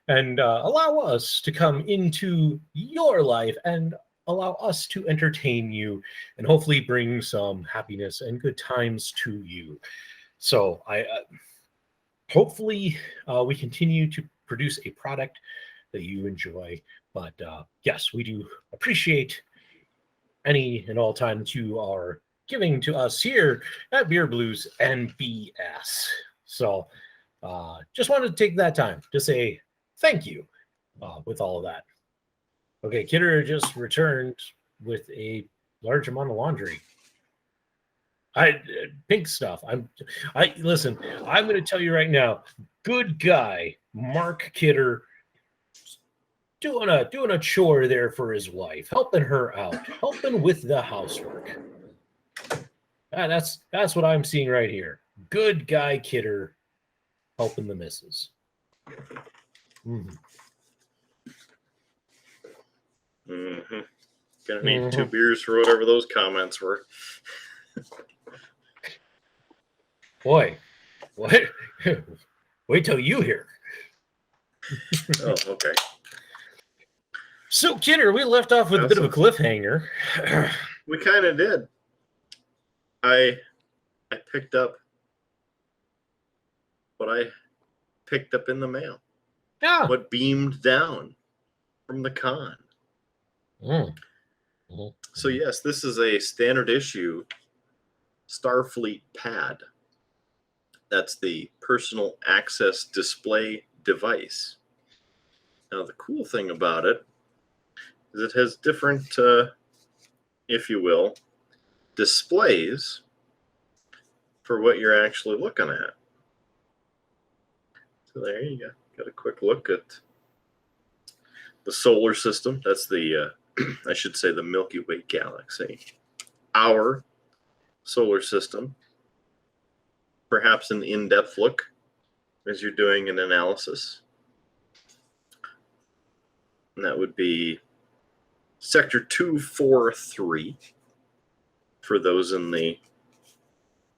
Speaker 1: and allow us to come into your life and allow us to entertain you and hopefully bring some happiness and good times to you. So I hopefully we continue to produce a product that you enjoy, but yes, we do appreciate any and all time that you are giving to us here at Beer Blues and BS. So just wanted to take that time to say thank you with all of that. Okay, Kidder just returned with a large amount of laundry. Pink stuff. Listen, I'm going to tell you right now, good guy, Mark Kidder, doing a chore there for his wife, helping her out, helping with the housework. That's what I'm seeing right here. Good guy Kidder helping the missus.
Speaker 2: Gonna need 2 beers for whatever those comments were.
Speaker 1: Boy, what? Wait till you hear.
Speaker 2: Oh, okay.
Speaker 1: So, Kidder, we left off with a bit of a cliffhanger.
Speaker 2: We kind of did. I picked up what I picked up in the mail.
Speaker 1: Yeah.
Speaker 2: What beamed down from the con. So, yes, this is a standard issue Starfleet pad. That's the personal access display device. Now, the cool thing about it is it has different, if you will, displays for what you're actually looking at. So there you go. Got a quick look at the solar system. That's the, I should say, the Milky Way galaxy. Our solar system. Perhaps an in-depth look as you're doing an analysis. And that would be Sector 243 for those in the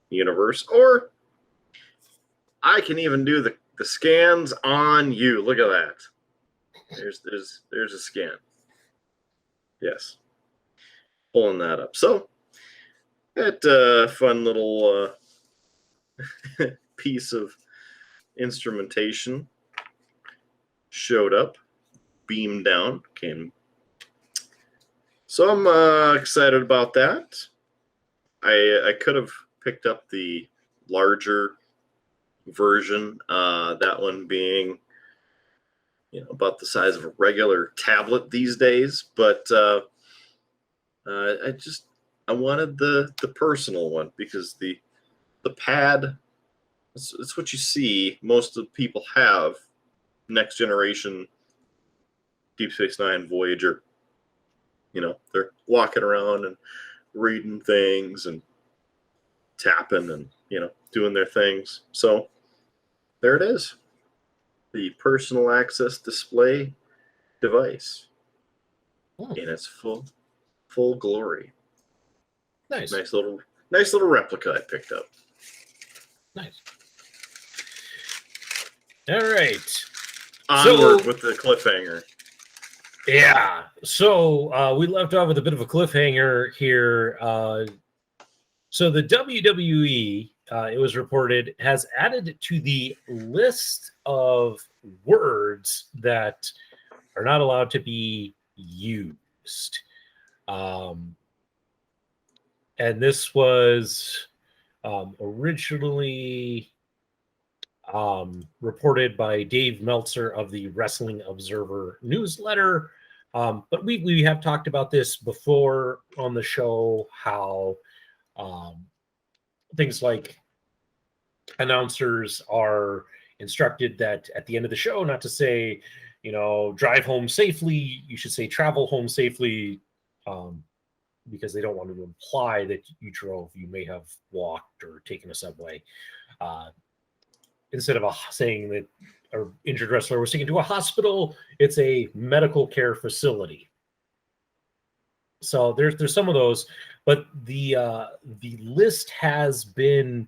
Speaker 2: universe. Or I can even do the scans on you. Look at that. There's a scan. Yes. Pulling that up. So that fun little piece of instrumentation showed up, beamed down, came. So I'm excited about that. I could have picked up the larger version, that one being about the size of a regular tablet these days, but I wanted the personal one because the pad, it's what you see most of the people have. Next generation Deep Space Nine, Voyager, they're walking around and reading things and tapping and doing their things. So there it is, the personal access display device in its full glory.
Speaker 1: Nice.
Speaker 2: Nice little replica I picked up.
Speaker 1: Nice. All right.
Speaker 2: Onward with the cliffhanger.
Speaker 1: Yeah. So we left off with a bit of a cliffhanger here. So the WWE, it was reported, has added to the list of words that are not allowed to be used. And this was originally reported by Dave Meltzer of the Wrestling Observer newsletter. But we have talked about this before on the show, how things like announcers are instructed that at the end of the show not to say, drive home safely. You should say travel home safely, because they don't want to imply that you drove. You may have walked or taken a subway. Instead of saying that an injured wrestler was taken to a hospital, it's a medical care facility. So there's some of those, but the list has been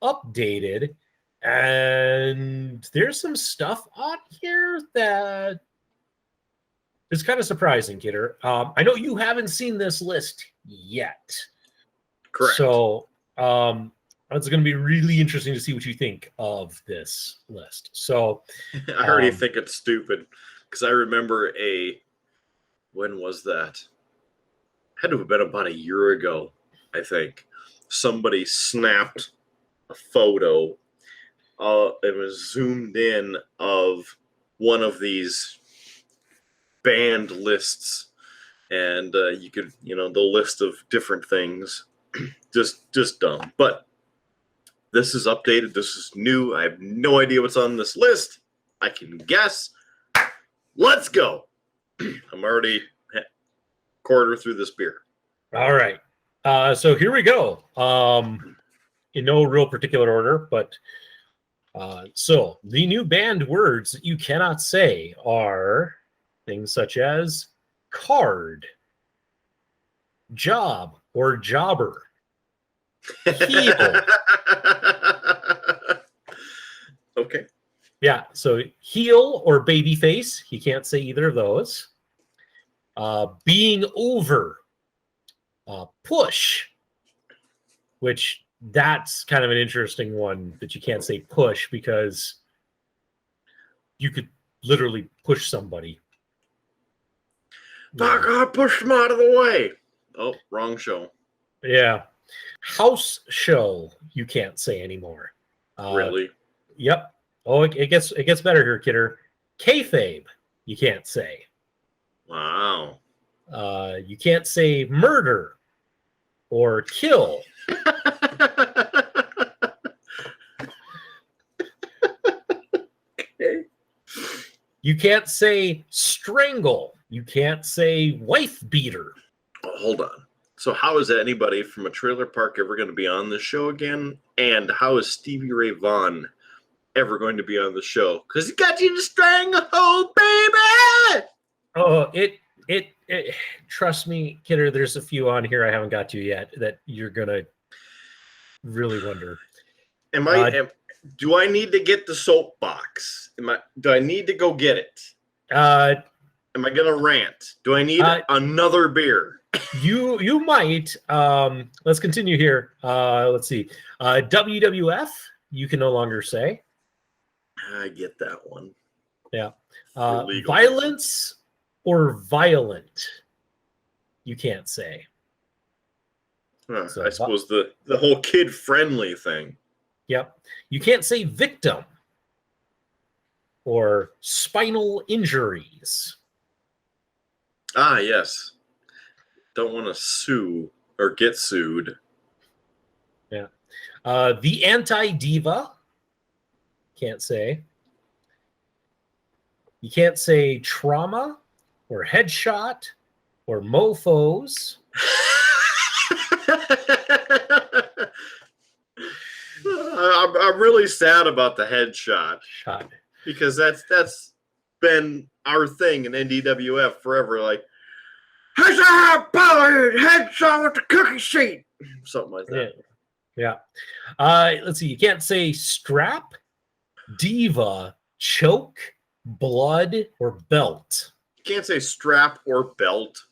Speaker 1: updated, and there's some stuff on here that is kind of surprising, Kidder. I know you haven't seen this list yet.
Speaker 2: Correct.
Speaker 1: So it's going to be really interesting to see what you think of this list. So
Speaker 2: I already think it's stupid because I remember when was that? Had to have been about a year ago, I think. Somebody snapped a photo. It was zoomed in of one of these banned lists, and you could, the list of different things. just dumb. But this is updated. This is new. I have no idea what's on this list. I can guess. Let's go. I'm already quarter through this beer.
Speaker 1: All right. So here we go. In no real particular order, but so the new banned words that you cannot say are things such as card, job or jobber, heel.
Speaker 2: Okay.
Speaker 1: Yeah, so heel or baby face, he can't say either of those. Being over, push, which that's kind of an interesting one that you can't say push because you could literally push somebody.
Speaker 2: God, push them out of the way. Oh, wrong show.
Speaker 1: Yeah. House show, you can't say anymore.
Speaker 2: Really?
Speaker 1: Yep. Oh, it gets better here, Kidder. Kayfabe, you can't say.
Speaker 2: Wow.
Speaker 1: You can't say murder or kill.
Speaker 2: Okay.
Speaker 1: You can't say strangle. You can't say wife beater.
Speaker 2: Oh, hold on. So how is anybody from a trailer park ever going to be on this show again? And how is Stevie Ray Vaughan ever going to be on the show because he got you in the stranglehold, baby.
Speaker 1: Oh, it trust me, Kidder, there's a few on here I haven't got to yet that you're gonna really wonder.
Speaker 2: Do I need to get the soapbox? Do I need to go get it? Am I gonna rant? Do I need another beer?
Speaker 1: You might. Let's continue here. Let's see. WWF, you can no longer say.
Speaker 2: I get that one.
Speaker 1: Yeah. Violence or violent, you can't say.
Speaker 2: So I suppose the whole kid-friendly thing.
Speaker 1: Yep. You can't say victim or spinal injuries.
Speaker 2: Ah, yes. Don't want to sue or get sued.
Speaker 1: Yeah. The anti-diva, can't say. You can't say trauma or headshot or mofos.
Speaker 2: I'm really sad about the headshot because that's been our thing in NDWF forever. Like, headshot with the cookie sheet, something like that.
Speaker 1: Yeah. Let's see. You can't say strap, diva, choke, blood, or belt.
Speaker 2: You can't say strap or belt.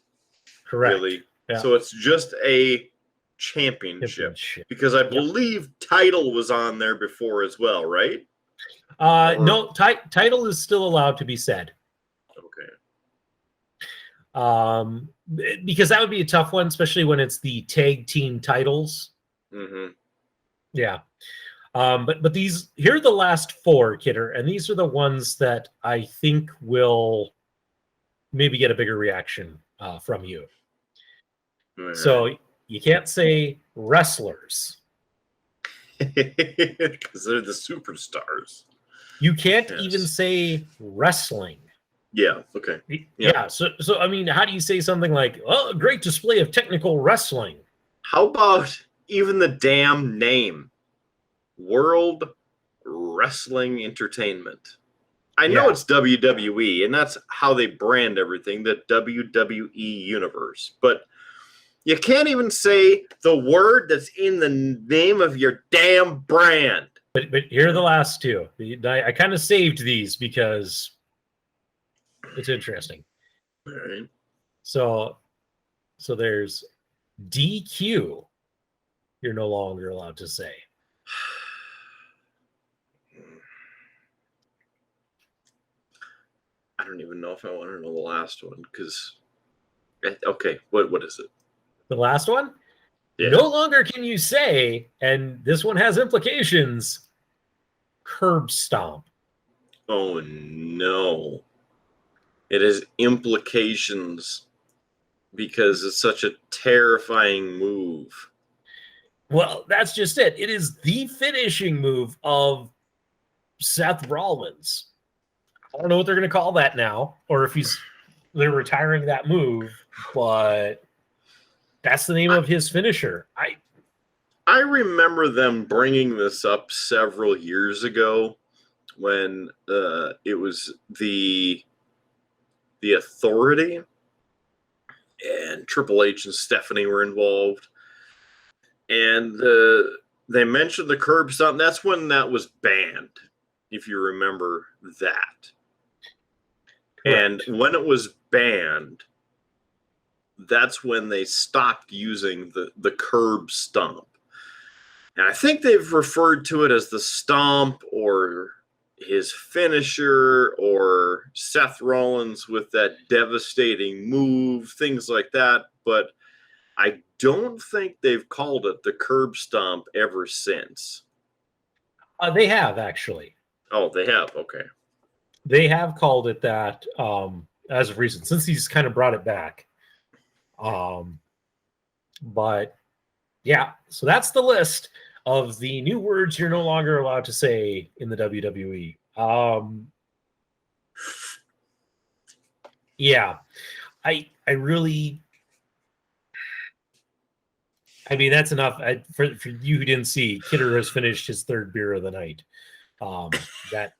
Speaker 1: Correct.
Speaker 2: Really.
Speaker 1: Yeah.
Speaker 2: So it's just a championship. Because I believe title was on there before as well, right?
Speaker 1: No, title is still allowed to be said.
Speaker 2: Okay.
Speaker 1: Because that would be a tough one, especially when it's the tag team titles.
Speaker 2: Mm-hmm.
Speaker 1: Yeah. But these here are the last four, Kidder, and these are the ones that I think will maybe get a bigger reaction from you.
Speaker 2: Right.
Speaker 1: So you can't say wrestlers.
Speaker 2: Because they're the superstars.
Speaker 1: You can't even say wrestling.
Speaker 2: Yeah, okay.
Speaker 1: Yeah. So I mean, how do you say something like, "Oh, a great display of technical wrestling"?
Speaker 2: How about even the damn name? World Wrestling Entertainment. I know it's WWE, and that's how they brand everything, the WWE Universe. But you can't even say the word that's in the name of your damn brand.
Speaker 1: But here are the last two. I kind of saved these because it's interesting.
Speaker 2: All right.
Speaker 1: So there's DQ. You're no longer allowed to say.
Speaker 2: I don't even know if I want to know the last one because. Okay, what is it?
Speaker 1: The last one?
Speaker 2: Yeah.
Speaker 1: No longer can you say, and this one has implications, curb stomp.
Speaker 2: Oh no. It has implications because it's such a terrifying move.
Speaker 1: Well, that's just it. It is the finishing move of Seth Rollins. I don't know what they're going to call that now, or if they're retiring that move, but that's the name of his finisher.
Speaker 2: I remember them bringing this up several years ago when it was the Authority and Triple H and Stephanie were involved. And they mentioned the curb stomp. That's when that was banned, if you remember that. Correct. And when it was banned, that's when they stopped using the curb stomp. And I think they've referred to it as the stomp or his finisher or Seth Rollins with that devastating move, things like that. But I don't think they've called it the curb stomp ever since.
Speaker 1: They have, actually.
Speaker 2: Oh, they have? Okay.
Speaker 1: They have called it that as of recent, since he's kind of brought it back. But yeah, so that's the list of the new words you're no longer allowed to say in the WWE. Yeah, I really, I mean, that's enough. For you who didn't see, Kidder has finished his third beer of the night. That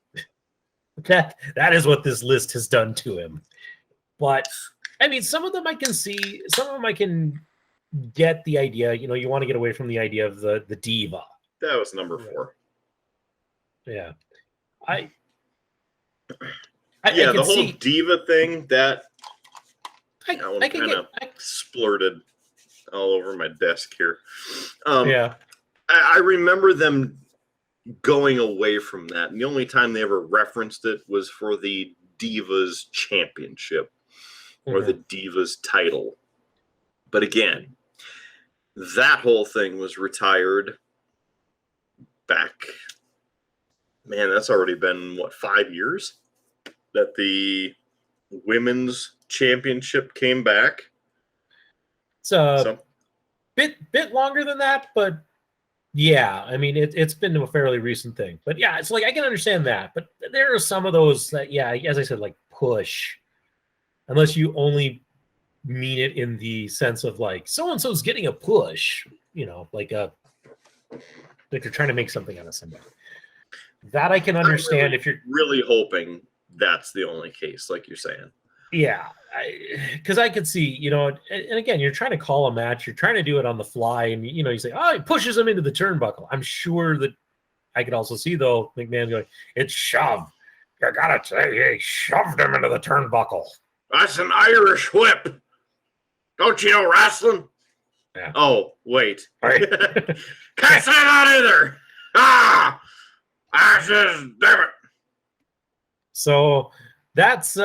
Speaker 1: is what this list has done to him. But I mean, some of them I can see, some of them I can get the idea. You know, you want to get away from the idea of the diva.
Speaker 2: That was number 4.
Speaker 1: Yeah. I
Speaker 2: the
Speaker 1: can
Speaker 2: whole
Speaker 1: see,
Speaker 2: diva thing, that one
Speaker 1: I can
Speaker 2: kind of splurted all over my desk here.
Speaker 1: yeah.
Speaker 2: I remember them going away from that, and the only time they ever referenced it was for the Divas Championship or the Divas title. But again, that whole thing was retired back. Man, that's already been, 5 years that the Women's Championship came back?
Speaker 1: It's a bit longer than that, but yeah, I mean, it's been a fairly recent thing. But yeah, it's like, I can understand that. But there are some of those that, yeah, as I said, like push, unless you only mean it in the sense of like, so-and-so's getting a push, you know, like you're trying to make something out of somebody. That I can understand if you're
Speaker 2: really hoping that's the only case, like you're saying.
Speaker 1: Yeah, because I could see, you know, and again, you're trying to call a match, you're trying to do it on the fly, and you know, you say, oh, he pushes him into the turnbuckle. I'm sure that I could also see though McMahon going, it's shove. You gotta say he shoved him into the turnbuckle.
Speaker 2: That's an Irish whip. Don't you know wrestling?
Speaker 1: Yeah.
Speaker 2: Oh, wait.
Speaker 1: Right.
Speaker 2: Can't say that either. I says, damn it.
Speaker 1: So that's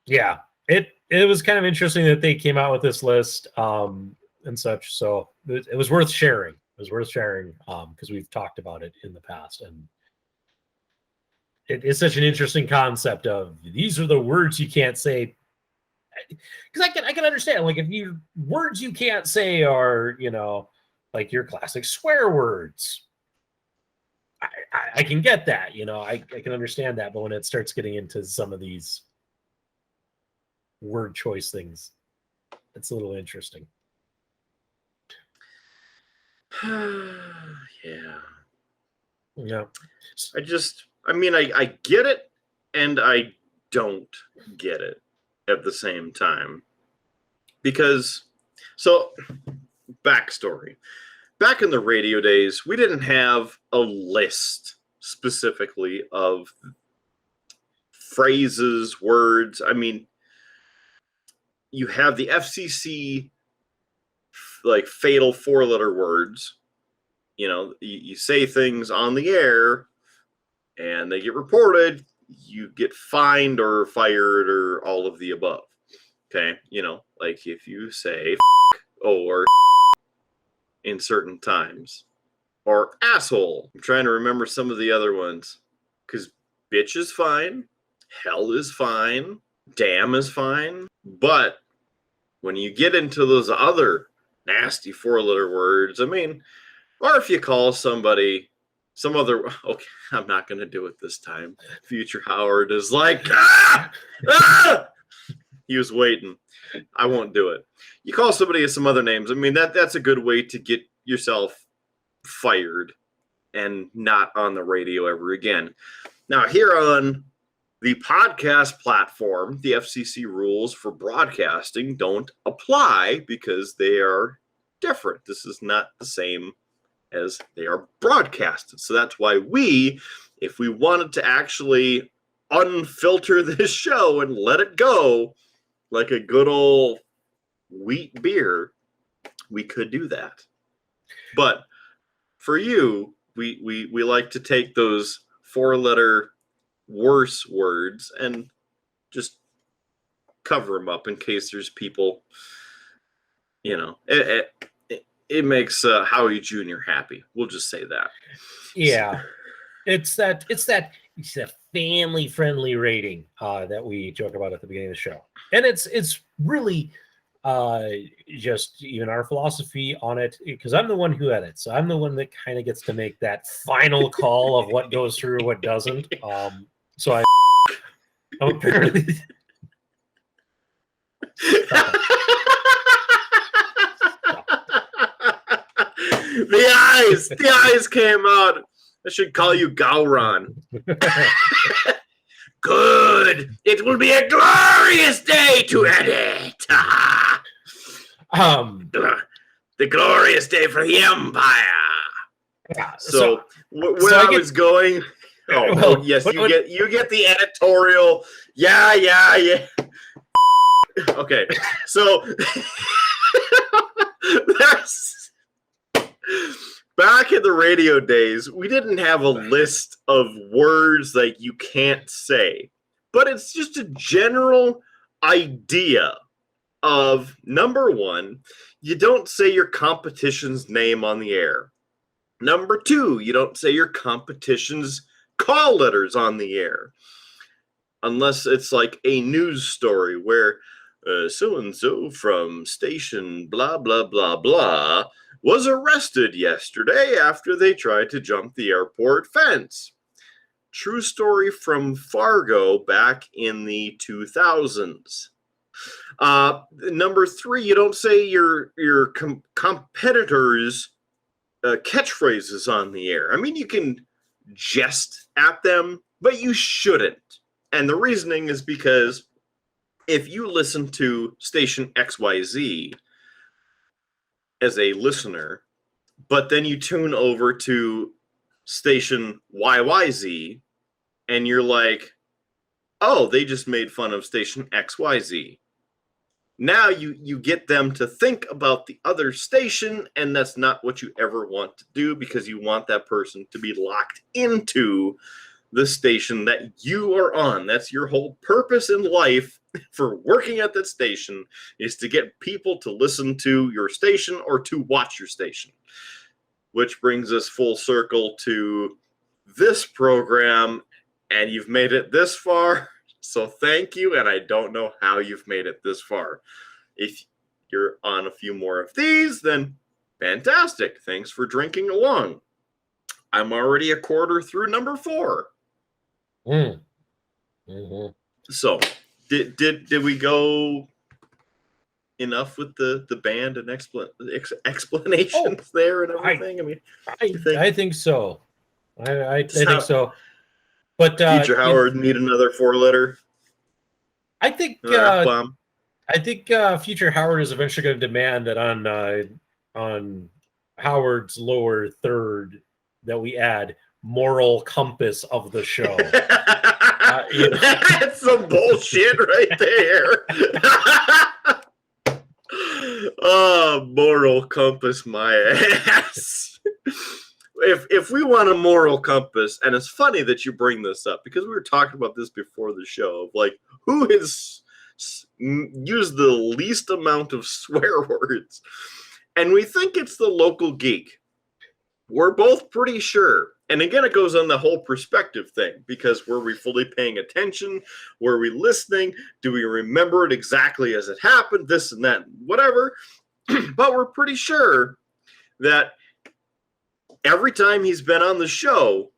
Speaker 1: yeah, it was kind of interesting that they came out with this list and such. So it was worth sharing. It was worth sharing because we've talked about it in the past, and it's such an interesting concept of these are the words you can't say. Because I can understand, like, if you words you can't say are, you know, like your classic swear words. I can get that, you know, I can understand that, but when it starts getting into some of these word choice things, it's a little interesting.
Speaker 2: Yeah.
Speaker 1: I
Speaker 2: get it and I don't get it at the same time. Because, so, backstory. Back in the radio days, we didn't have a list specifically of phrases, words. I mean, you have the FCC, like, fatal 4-letter words. You know, you say things on the air, and they get reported, you get fined or fired or all of the above. Okay? You know, like if you say or in certain times, or asshole. I'm trying to remember some of the other ones, because bitch is fine, hell is fine, damn is fine, but when you get into those other nasty 4-letter words, I mean, or if you call somebody some other, okay, I'm not going to do it this time. Future Howard is like, he was waiting. I won't do it. You call somebody some other names. I mean, that's a good way to get yourself fired and not on the radio ever again. Now, here on the podcast platform, the FCC rules for broadcasting don't apply because they are different. This is not the same as they are broadcasted. So that's why we, if we wanted to actually unfilter this show and let it go like a good old wheat beer, we could do that. But for you, we like to take those 4-letter worse words and just cover them up in case there's people, you know, it makes Howie Jr. happy. We'll just say that.
Speaker 1: Yeah, it's that family-friendly rating that we joke about at the beginning of the show, and it's really just even our philosophy on it, because I'm the one who edits, so I'm the one that kind of gets to make that final call of what goes through, what doesn't. So I'm apparently.
Speaker 2: The eyes came out. I should call you Gowron. Good. It will be a glorious day to edit. The glorious day for the Empire.
Speaker 1: Yeah,
Speaker 2: So where I was going. Oh, yes, you get the editorial. Yeah. Okay, so back in the radio days, we didn't have a list of words that you can't say, but it's just a general idea of, number one, you don't say your competition's name on the air. Number two, you don't say your competition's call letters on the air. Unless it's like a news story where so-and-so from station blah, blah, blah, blah was arrested yesterday after they tried to jump the airport fence. True story from Fargo back in the 2000s. Number three, you don't say your competitors' catchphrases on the air. I mean, you can jest at them, but you shouldn't. And the reasoning is because if you listen to station XYZ as a listener, but then you tune over to station YYZ and you're like, oh, they just made fun of station XYZ. Now you get them to think about the other station, and that's not what you ever want to do, because you want that person to be locked into the station that you are on. That's your whole purpose in life for working at that station, is to get people to listen to your station or to watch your station. Which brings us full circle to this program, and you've made it this far. So thank you, and I don't know how you've made it this far. If you're on a few more of these, then fantastic. Thanks for drinking along. I'm already a quarter through number 4.
Speaker 1: Mm-hmm.
Speaker 2: So, did we go enough with the band and explanations there and everything?
Speaker 1: I think so. I think so. But
Speaker 2: Future Howard need another 4-letter.
Speaker 1: I think Future Howard is eventually going to demand that on Howard's lower third that we add moral compass of the show.
Speaker 2: That's some bullshit right there. Oh, moral compass my ass. If we want a moral compass, and it's funny that you bring this up, because we were talking about this before the show, of like, who has used the least amount of swear words? And we think it's the local geek. We're both pretty sure. And again, it goes on the whole perspective thing, because were we fully paying attention? Were we listening? Do we remember it exactly as it happened? This and that, whatever. But we're pretty sure that every time he's been on the show,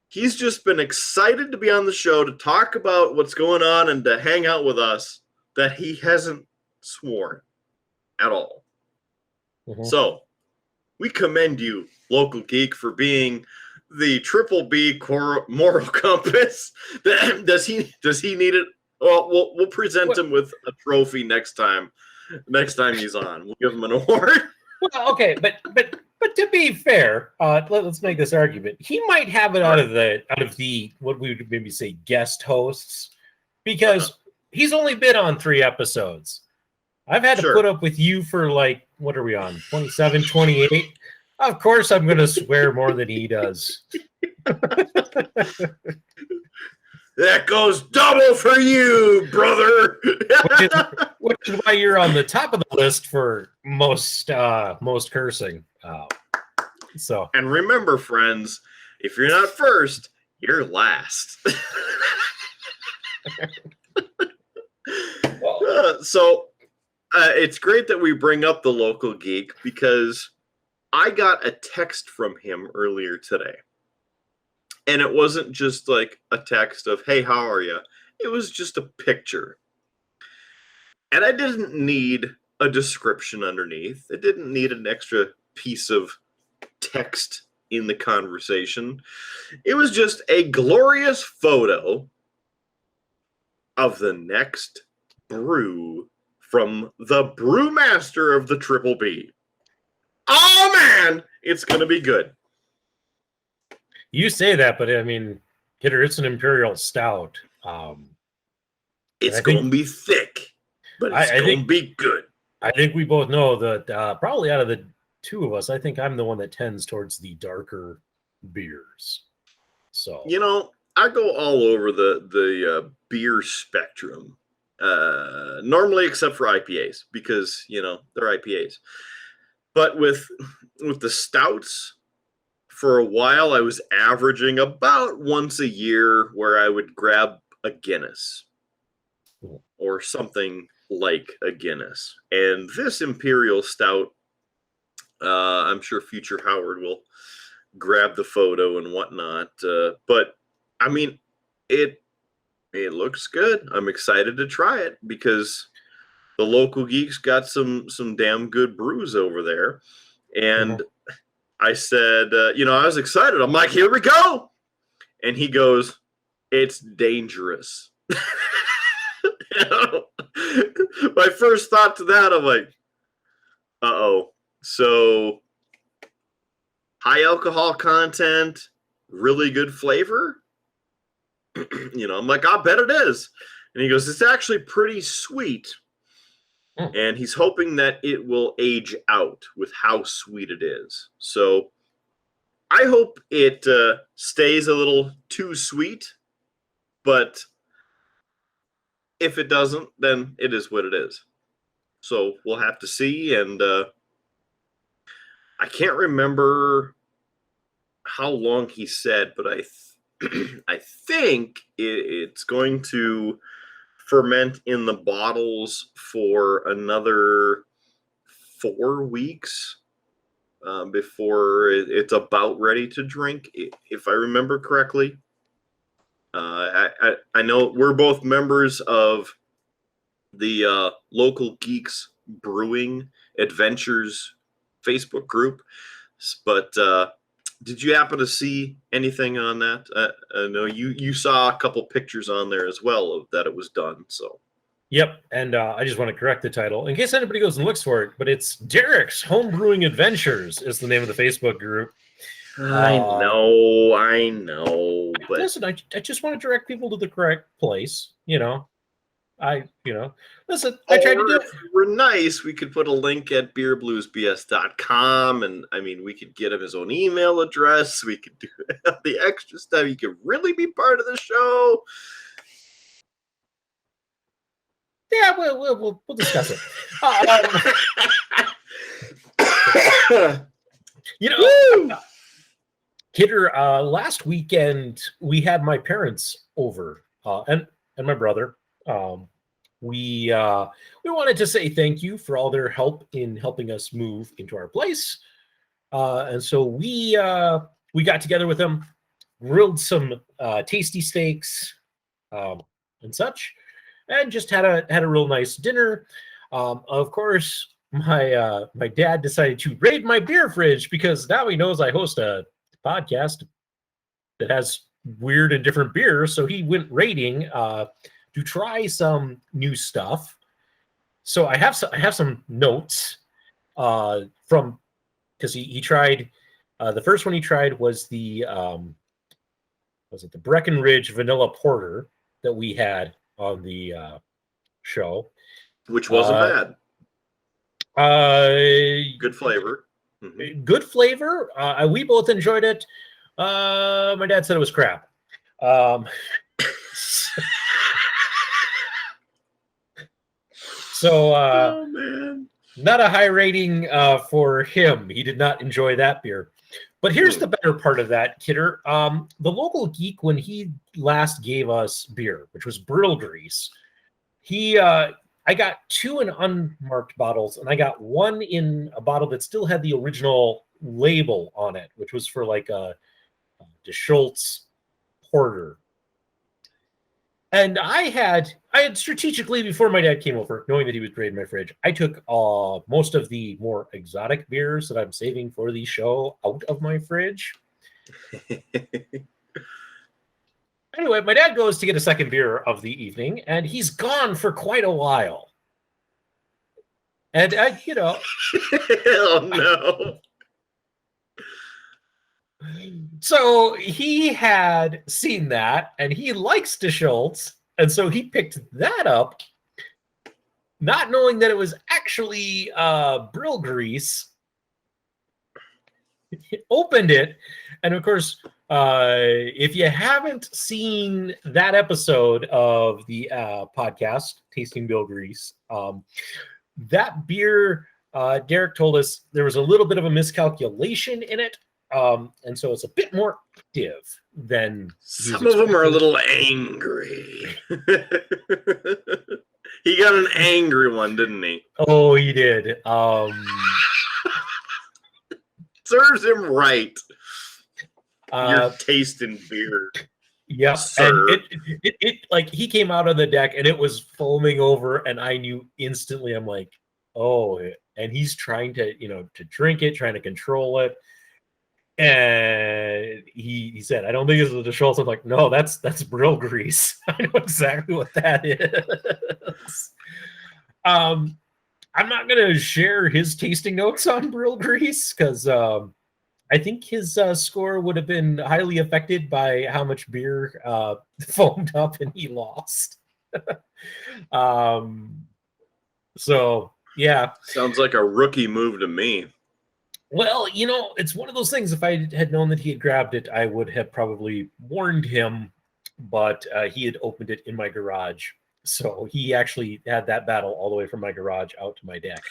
Speaker 2: he's just been excited to be on the show, to talk about what's going on and to hang out with us, that he hasn't sworn at all. Mm-hmm. So we commend you, local geek, for being the triple B moral compass. Does he need it? Well, we'll present him with a trophy next time. Next time he's on, we'll give him an award.
Speaker 1: Well, okay, but to be fair, let's make this argument. He might have it out of the what we would maybe say guest hosts, because he's only been on 3 episodes. I've had to put up with you for, like, what are we on? 27, 28? Of course I'm going to swear more than he does.
Speaker 2: That goes double for you, brother.
Speaker 1: which is why you're on the top of the list for most cursing. So, and
Speaker 2: remember, friends, if you're not first, you're last. It's great that we bring up the local geek, because I got a text from him earlier today. And it wasn't just like a text of, hey, how are you? It was just a picture. And I didn't need a description underneath. It didn't need an extra piece of text in the conversation. It was just a glorious photo of the next brew from the brewmaster of the Triple B. Oh man, it's gonna be good.
Speaker 1: You say that, but I mean, Kidder, it's an imperial stout.
Speaker 2: It's gonna be thick, but it's gonna be good.
Speaker 1: I think we both know that probably out of the two of us, I think I'm the one that tends towards the darker beers. So
Speaker 2: I go all over the beer spectrum. Normally, except for IPAs, because they're IPAs. But with the stouts, for a while, I was averaging about once a year where I would grab a Guinness or something like a Guinness. And this Imperial Stout, I'm sure future Howard will grab the photo and whatnot. But I mean, it looks good. I'm excited to try it because the local geeks got some damn good brews over there. And I said, I was excited. I'm like, here we go. And he goes, it's dangerous. My first thought to that, I'm like, uh-oh. So high alcohol content, really good flavor. I'm like, I bet it is. And he goes, it's actually pretty sweet. And he's hoping that it will age out with how sweet it is. So I hope it stays a little too sweet. But if it doesn't, then it is what it is. So we'll have to see. And I can't remember how long he said, but I think it's going to ferment in the bottles for another 4 weeks before it's about ready to drink, if I remember correctly. I know we're both members of the Local Geeks Brewing Adventures Facebook group, but did you happen to see anything on that? I know you saw a couple pictures on there as well of that it was done. So,
Speaker 1: yep. And I just want to correct the title in case anybody goes and looks for it. But it's Derek's Homebrewing Adventures is the name of the Facebook group.
Speaker 2: I know. But
Speaker 1: listen, I just want to direct people to the correct place. Listen, I tried to do it.
Speaker 2: If we're nice, we could put a link at beerbluesbs.com, and I mean, we could get him his own email address. We could do the extra stuff. You could really be part of the show.
Speaker 1: Yeah, we'll discuss it. Kidder, last weekend we had my parents over and my brother. We wanted to say thank you for all their help in helping us move into our place, and so we got together with them, grilled some tasty steaks and such, and just had a real nice dinner. Of course, my dad decided to raid my beer fridge because now he knows I host a podcast that has weird and different beers, so he went raiding to try some new stuff. So I have some notes from, because he tried the first one he tried was the Breckenridge Vanilla Porter that we had on the show,
Speaker 2: which wasn't bad. Good flavor.
Speaker 1: Mm-hmm. Good flavor. We both enjoyed it. My dad said it was crap. So,
Speaker 2: oh, man.
Speaker 1: Not a high rating for him. He did not enjoy that beer. But here's the better part of that, Kidder. The Local Geek, when he last gave us beer, which was Brittle Grease, I got 2 in unmarked bottles, and I got 1 in a bottle that still had the original label on it, which was for like a DeSchultz Porter. And I had strategically, before my dad came over, knowing that he was raiding my fridge, I took most of the more exotic beers that I'm saving for the show out of my fridge. Anyway, my dad goes to get a second beer of the evening, and he's gone for quite a while. And,
Speaker 2: Oh, no.
Speaker 1: So he had seen that, and he likes DeSchultz, and so he picked that up, not knowing that it was actually Brill grease. He opened it, and of course, if you haven't seen that episode of the podcast, Tasting Bill Grease, that beer, Derek told us there was a little bit of a miscalculation in it. And so it's a bit more active than
Speaker 2: some of them are a little angry. He got an angry one, didn't he?
Speaker 1: Oh, he did.
Speaker 2: Serves him right. You're tasting beer.
Speaker 1: Yep.
Speaker 2: Sir.
Speaker 1: And it like he came out of the deck and it was foaming over, and I knew instantly. I'm like, oh, and he's trying to, to drink it, trying to control it. And he said, I don't think it's the DeSchultz. I'm like, no, that's Brill grease. I know exactly what that is. I'm not going to share his tasting notes on Brill grease because I think his score would have been highly affected by how much beer foamed up and he lost. So, yeah.
Speaker 2: Sounds like a rookie move to me.
Speaker 1: Well, it's one of those things. If I had known that he had grabbed it, I would have probably warned him, but he had opened it in my garage. So he actually had that battle all the way from my garage out to my deck,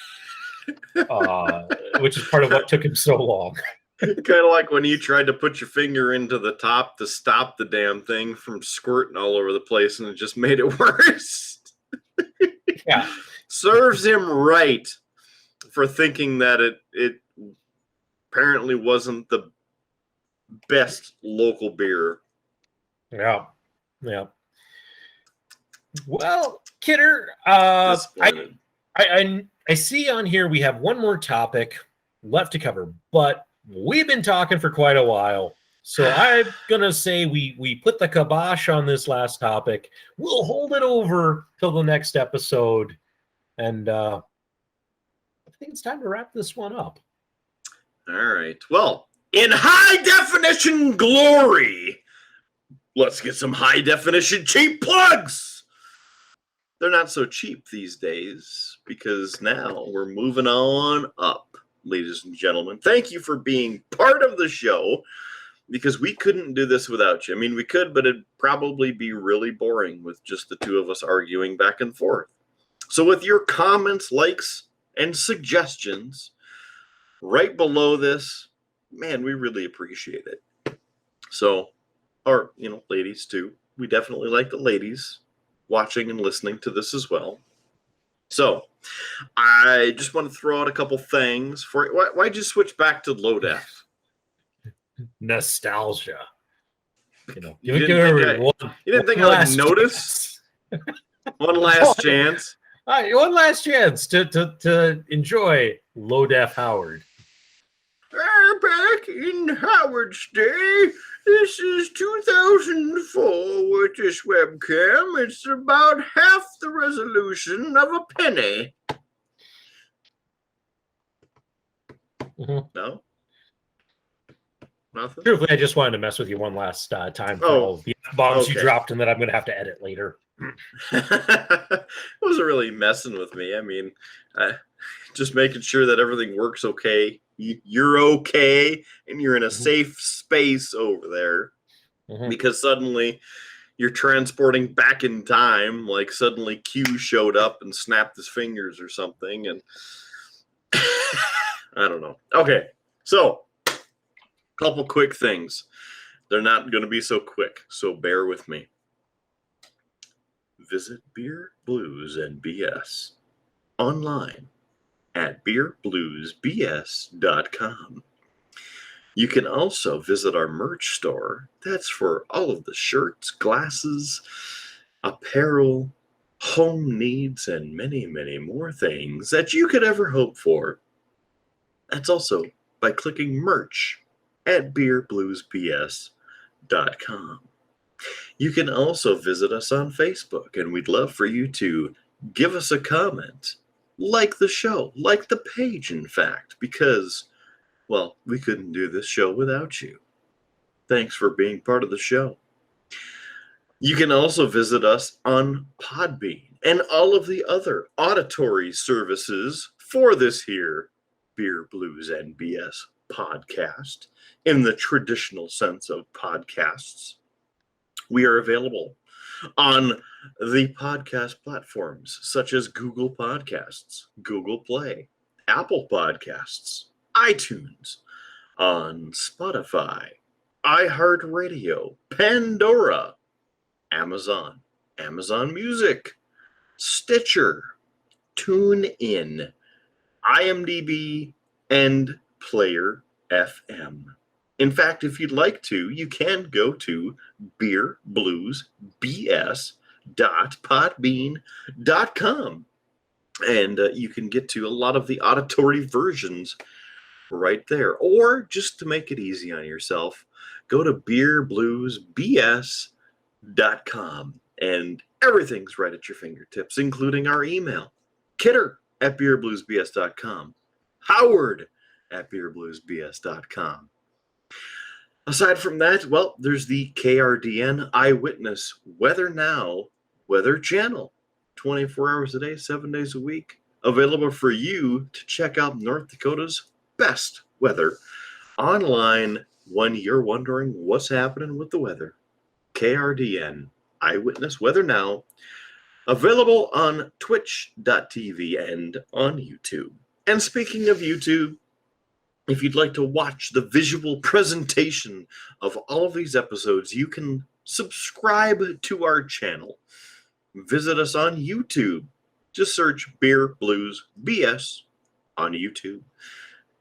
Speaker 1: which is part of what took him so long.
Speaker 2: Kind of like when you tried to put your finger into the top to stop the damn thing from squirting all over the place, and it just made it worse.
Speaker 1: Yeah.
Speaker 2: Serves him right for thinking that it apparently wasn't the best local beer.
Speaker 1: Yeah. Well, Kidder, I see on here we have one more topic left to cover, but we've been talking for quite a while. So I'm going to say we put the kibosh on this last topic. We'll hold it over till the next episode. And I think it's time to wrap this one up.
Speaker 2: All right. Well, in high definition glory, let's get some high definition cheap plugs. They're not so cheap these days because now we're moving on up, ladies and gentlemen. Thank you for being part of the show because we couldn't do this without you. I mean, we could, but it'd probably be really boring with just the two of us arguing back and forth. So with your comments, likes, and suggestions right below this, man, we really appreciate it. So, or, ladies too. We definitely like the ladies watching and listening to this as well. So, I just want to throw out a couple things for you. Why'd you switch back to low def?
Speaker 1: Nostalgia.
Speaker 2: You didn't think I would notice? One last chance.
Speaker 1: All right, one last chance to enjoy low def Howard.
Speaker 2: Back in Howard's day, this is 2004 with this webcam. It's about half the resolution of a penny.
Speaker 1: Mm-hmm.
Speaker 2: No? Nothing?
Speaker 1: Truthfully, I just wanted to mess with you one last time for all the bombs you dropped and that I'm going to have to edit later.
Speaker 2: It wasn't really messing with me. I mean, just making sure that everything works okay. You're okay, and you're in a safe space over there. Mm-hmm. Because suddenly you're transporting back in time, like suddenly Q showed up and snapped his fingers or something, and I don't know. Okay, so a couple quick things. They're not going to be so quick, so bear with me. Visit Beer, Blues, and BS online at beerbluesbs.com. You can also visit our merch store. That's for all of the shirts, glasses, apparel, home needs, and many, many more things that you could ever hope for. That's also by clicking merch at beerbluesbs.com. You can also visit us on Facebook, and we'd love for you to give us a comment, like the show, like the page, in fact, because, well, we couldn't do this show without you. Thanks for being part of the show. You can also visit us on Podbean and all of the other auditory services for this here Beer Blues and BS podcast in the traditional sense of podcasts. We are available on the podcast platforms such as Google Podcasts, Google Play, Apple Podcasts, iTunes, on Spotify, iHeartRadio, Pandora, Amazon, Amazon Music, Stitcher, TuneIn, IMDb, and Player FM. In fact, if you'd like to, you can go to beerbluesbs.podbean.com, and you can get to a lot of the auditory versions right there. Or just to make it easy on yourself, go to beerbluesbs.com, and everything's right at your fingertips, including our email, kidder@beerbluesbs.com, howard@beerbluesbs.com. Aside from that, well, there's the KRDN Eyewitness Weather Now Weather Channel. 24 hours a day, 7 days a week. Available for you to check out North Dakota's best weather online when you're wondering what's happening with the weather. KRDN Eyewitness Weather Now. Available on twitch.tv and on YouTube. And speaking of YouTube, if you'd like to watch the visual presentation of all of these episodes, you can subscribe to our channel. Visit us on YouTube. Just search Beer Blues BS on YouTube.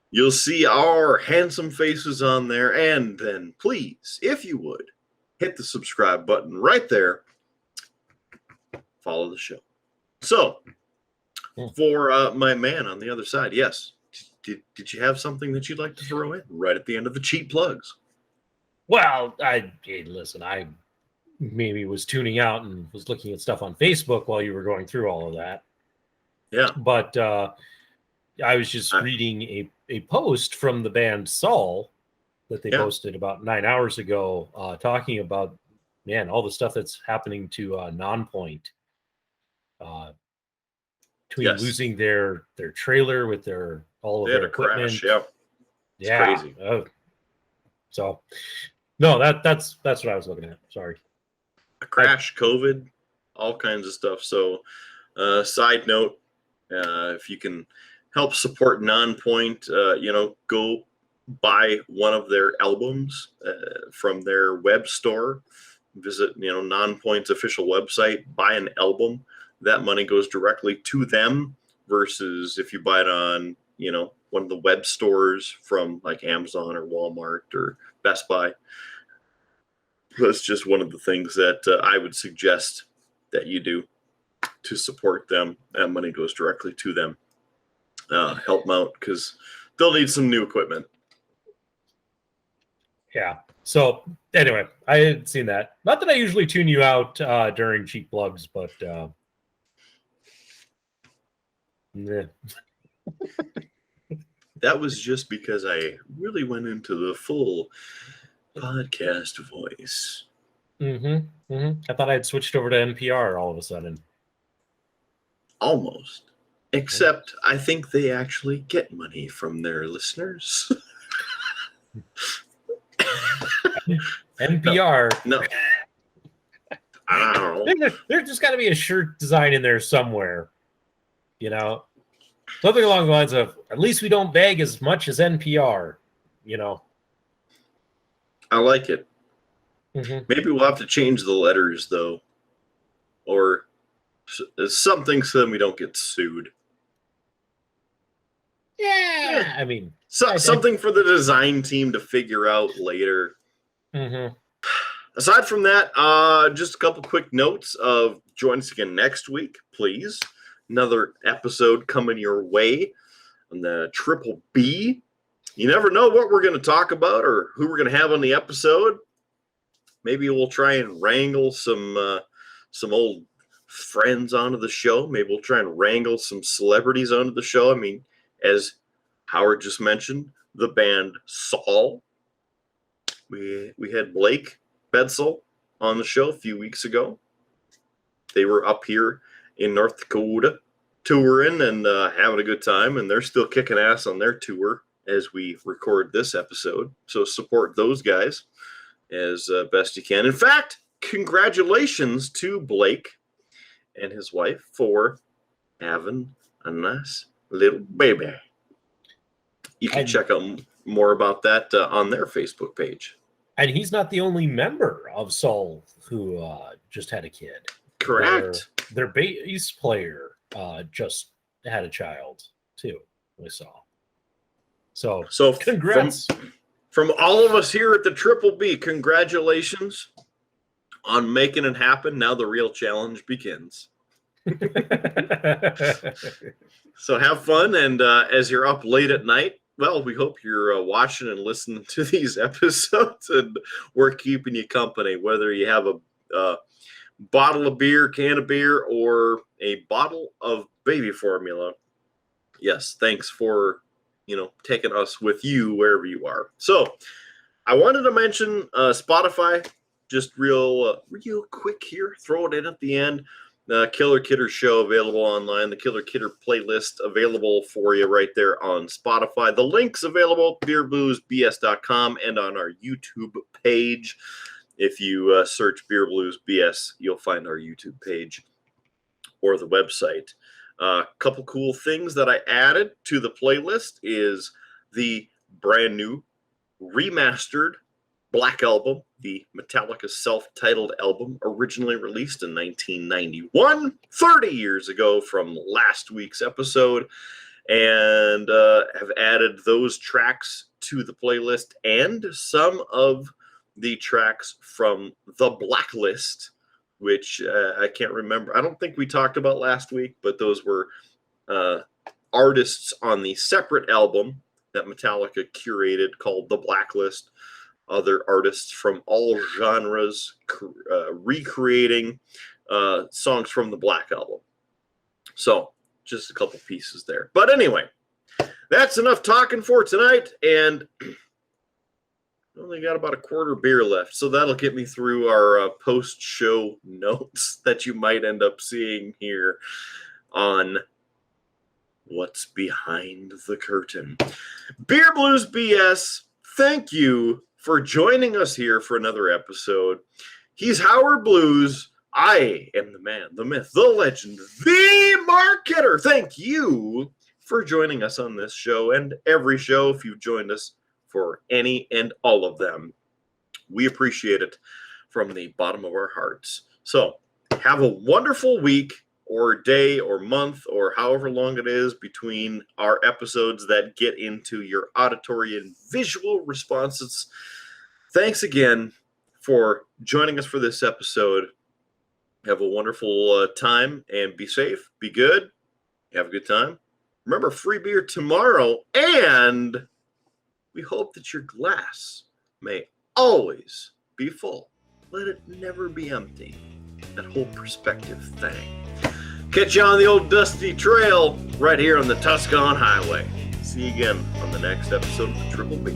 Speaker 2: You'll see our handsome faces on there, and then please, if you would, hit the subscribe button right there. Follow the show. So, for my man on the other side, yes. Did you have something that you'd like to throw in right at the end of the cheap plugs?
Speaker 1: Well, listen, I maybe was tuning out and was looking at stuff on Facebook while you were going through all of that.
Speaker 2: Yeah.
Speaker 1: But I was just reading a post from the band Saul that they posted about 9 hours ago, talking about, man, all the stuff that's happening to Nonpoint. Between losing their trailer with all of their equipment.
Speaker 2: Crash, it's crazy.
Speaker 1: So no, that's what I was looking at. Sorry.
Speaker 2: A crash, COVID, all kinds of stuff. So side note, if you can help support Nonpoint, go buy one of their albums from their Webstore. Visit Nonpoint's official website, buy an album. That money goes directly to them versus if you buy it on, one of the web stores from like Amazon or Walmart or Best Buy. That's just one of the things that I would suggest that you do to support them. That money goes directly to them. Help them out because they'll need some new equipment.
Speaker 1: Yeah. So anyway, I had seen that. Not that I usually tune you out during cheap plugs, but
Speaker 2: that was just because I really went into the full podcast voice.
Speaker 1: I thought I had switched over to NPR all of a sudden.
Speaker 2: Almost. Except I think they actually get money from their listeners.
Speaker 1: NPR.
Speaker 2: No. I don't know.
Speaker 1: There's just got to be a shirt design in there somewhere. Something along the lines of, at least we don't beg as much as NPR,
Speaker 2: I like it. Maybe we'll have to change the letters, though. Or something so that we don't get sued.
Speaker 1: Yeah. I mean.
Speaker 2: Something for the design team to figure out later. Aside from that, just a couple quick notes of join us again next week, please. Another episode coming your way on the Triple B. you never know what we're going to talk about or who we're going to have on the episode. Maybe we'll try and wrangle some old friends onto the show. Maybe we'll try and wrangle some celebrities onto the show. I mean, as Howard just mentioned, the band Saul. We had Blake Bedsel on the show a few weeks ago. They were up here in North Dakota touring and having a good time, and they're still kicking ass on their tour as we record this episode. So support those guys as best you can. In fact, congratulations to Blake and his wife for having a nice little baby. You can check out more about that on their Facebook page.
Speaker 1: And he's not the only member of Saul who just had a kid.
Speaker 2: Correct.
Speaker 1: Their bass player just had a child too, we saw. So congrats.
Speaker 2: From all of us here at the Triple B, congratulations on making it happen. Now the real challenge begins. So have fun, and as you're up late at night, well, we hope you're watching and listening to these episodes, and we're keeping you company, whether you have a bottle of beer, can of beer, or a bottle of baby formula. Yes, thanks for taking us with you wherever you are. So I wanted to mention Spotify, just real quick here, throw it in at the end. Killer Kidder show available online. The Killer Kidder playlist available for you right there on Spotify. The link's available at beerbluesbs.com and on our YouTube page. If you search Beer Blues BS, you'll find our YouTube page or the website. A couple cool things that I added to the playlist is the brand new remastered Black Album, the Metallica self-titled album, originally released in 1991, 30 years ago from last week's episode, and have added those tracks to the playlist and some of the tracks from The Blacklist, which I can't remember. I don't think we talked about last week, but those were artists on the separate album that Metallica curated called The Blacklist. Other artists from all genres recreating songs from the Black Album. So, just a couple pieces there. But anyway, that's enough talking for tonight, and only got about a quarter beer left, so that'll get me through our post-show notes that you might end up seeing here on What's Behind the Curtain. Beer Blues BS, thank you for joining us here for another episode. He's Howard Blues. I am the man, the myth, the legend, the marketer. Thank you for joining us on this show and every show if you've joined us for any and all of them. We appreciate it from the bottom of our hearts. So have a wonderful week or day or month or however long it is between our episodes that get into your auditory and visual responses. Thanks again for joining us for this episode. Have a wonderful time and be safe, be good, have a good time. Remember, free beer tomorrow, and we hope that your glass may always be full. Let it never be empty. That whole perspective thing. Catch you on the old dusty trail right here on the Tuscan Highway. See you again on the next episode of the Triple B.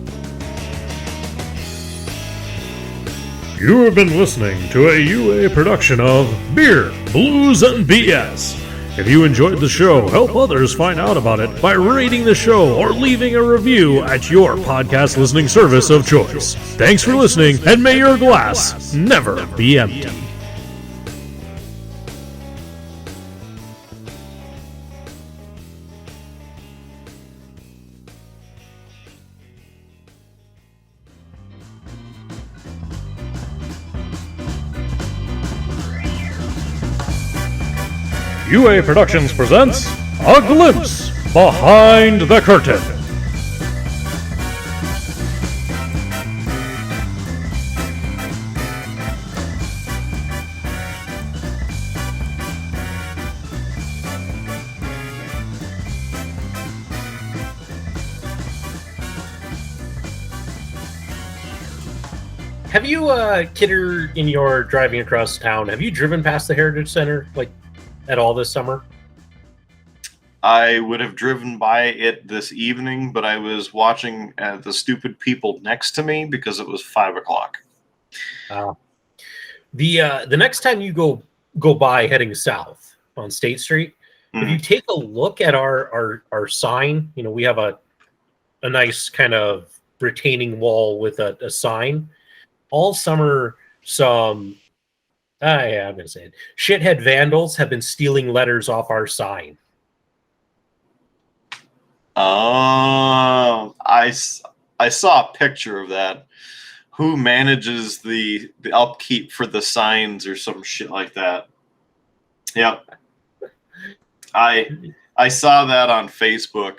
Speaker 3: You have been listening to a UA production of Beer, Blues, and BS. If you enjoyed the show, help others find out about it by rating the show or leaving a review at your podcast listening service of choice. Thanks for listening, and may your glass never be empty. UA Productions presents A Glimpse Behind the Curtain.
Speaker 1: Have you, Kidder, in your driving across town, have you driven past the Heritage Center like at all this summer?
Speaker 5: I would have driven by it this evening, but I was watching the stupid people next to me because it was 5 o'clock.
Speaker 1: The next time you go by heading south on State Street, if you take a look at our sign, you know, we have a nice kind of retaining wall with a sign. All summer, I'm going to say it, shithead vandals have been stealing letters off our sign.
Speaker 5: Oh, I saw a picture of that. Who manages the upkeep for the signs or some shit like that? Yep. I saw that on Facebook.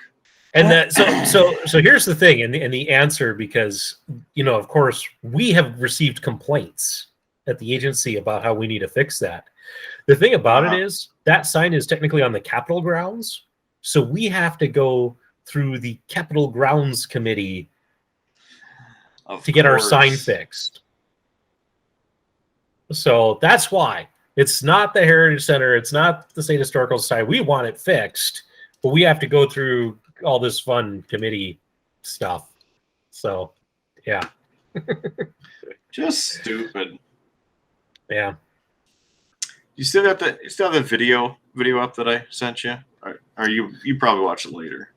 Speaker 1: And that so here's the thing, and the answer, because, you know, of course, we have received complaints at the agency about how we need to fix that. The thing about it is that sign is technically on the Capitol grounds, so we have to go through the Capitol Grounds Committee to get our sign fixed. So that's why it's not the Heritage Center, it's not the State Historical Society. We want it fixed, but we have to go through all this fun committee stuff. So, yeah.
Speaker 5: Just stupid.
Speaker 1: Yeah.
Speaker 5: You still have the video up that I sent you? Or you probably watch it later.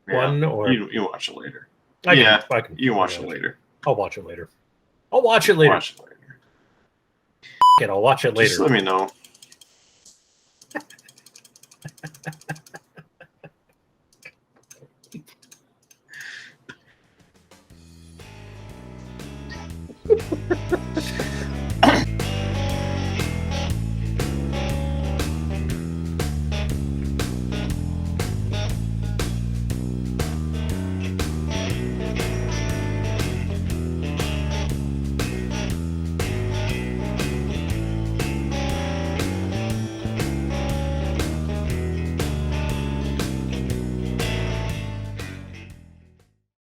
Speaker 1: One or
Speaker 5: you watch it later.
Speaker 1: I can
Speaker 5: you watch it later.
Speaker 1: I'll watch it later. I'll watch it later. I'll watch it later.
Speaker 5: Just let me know.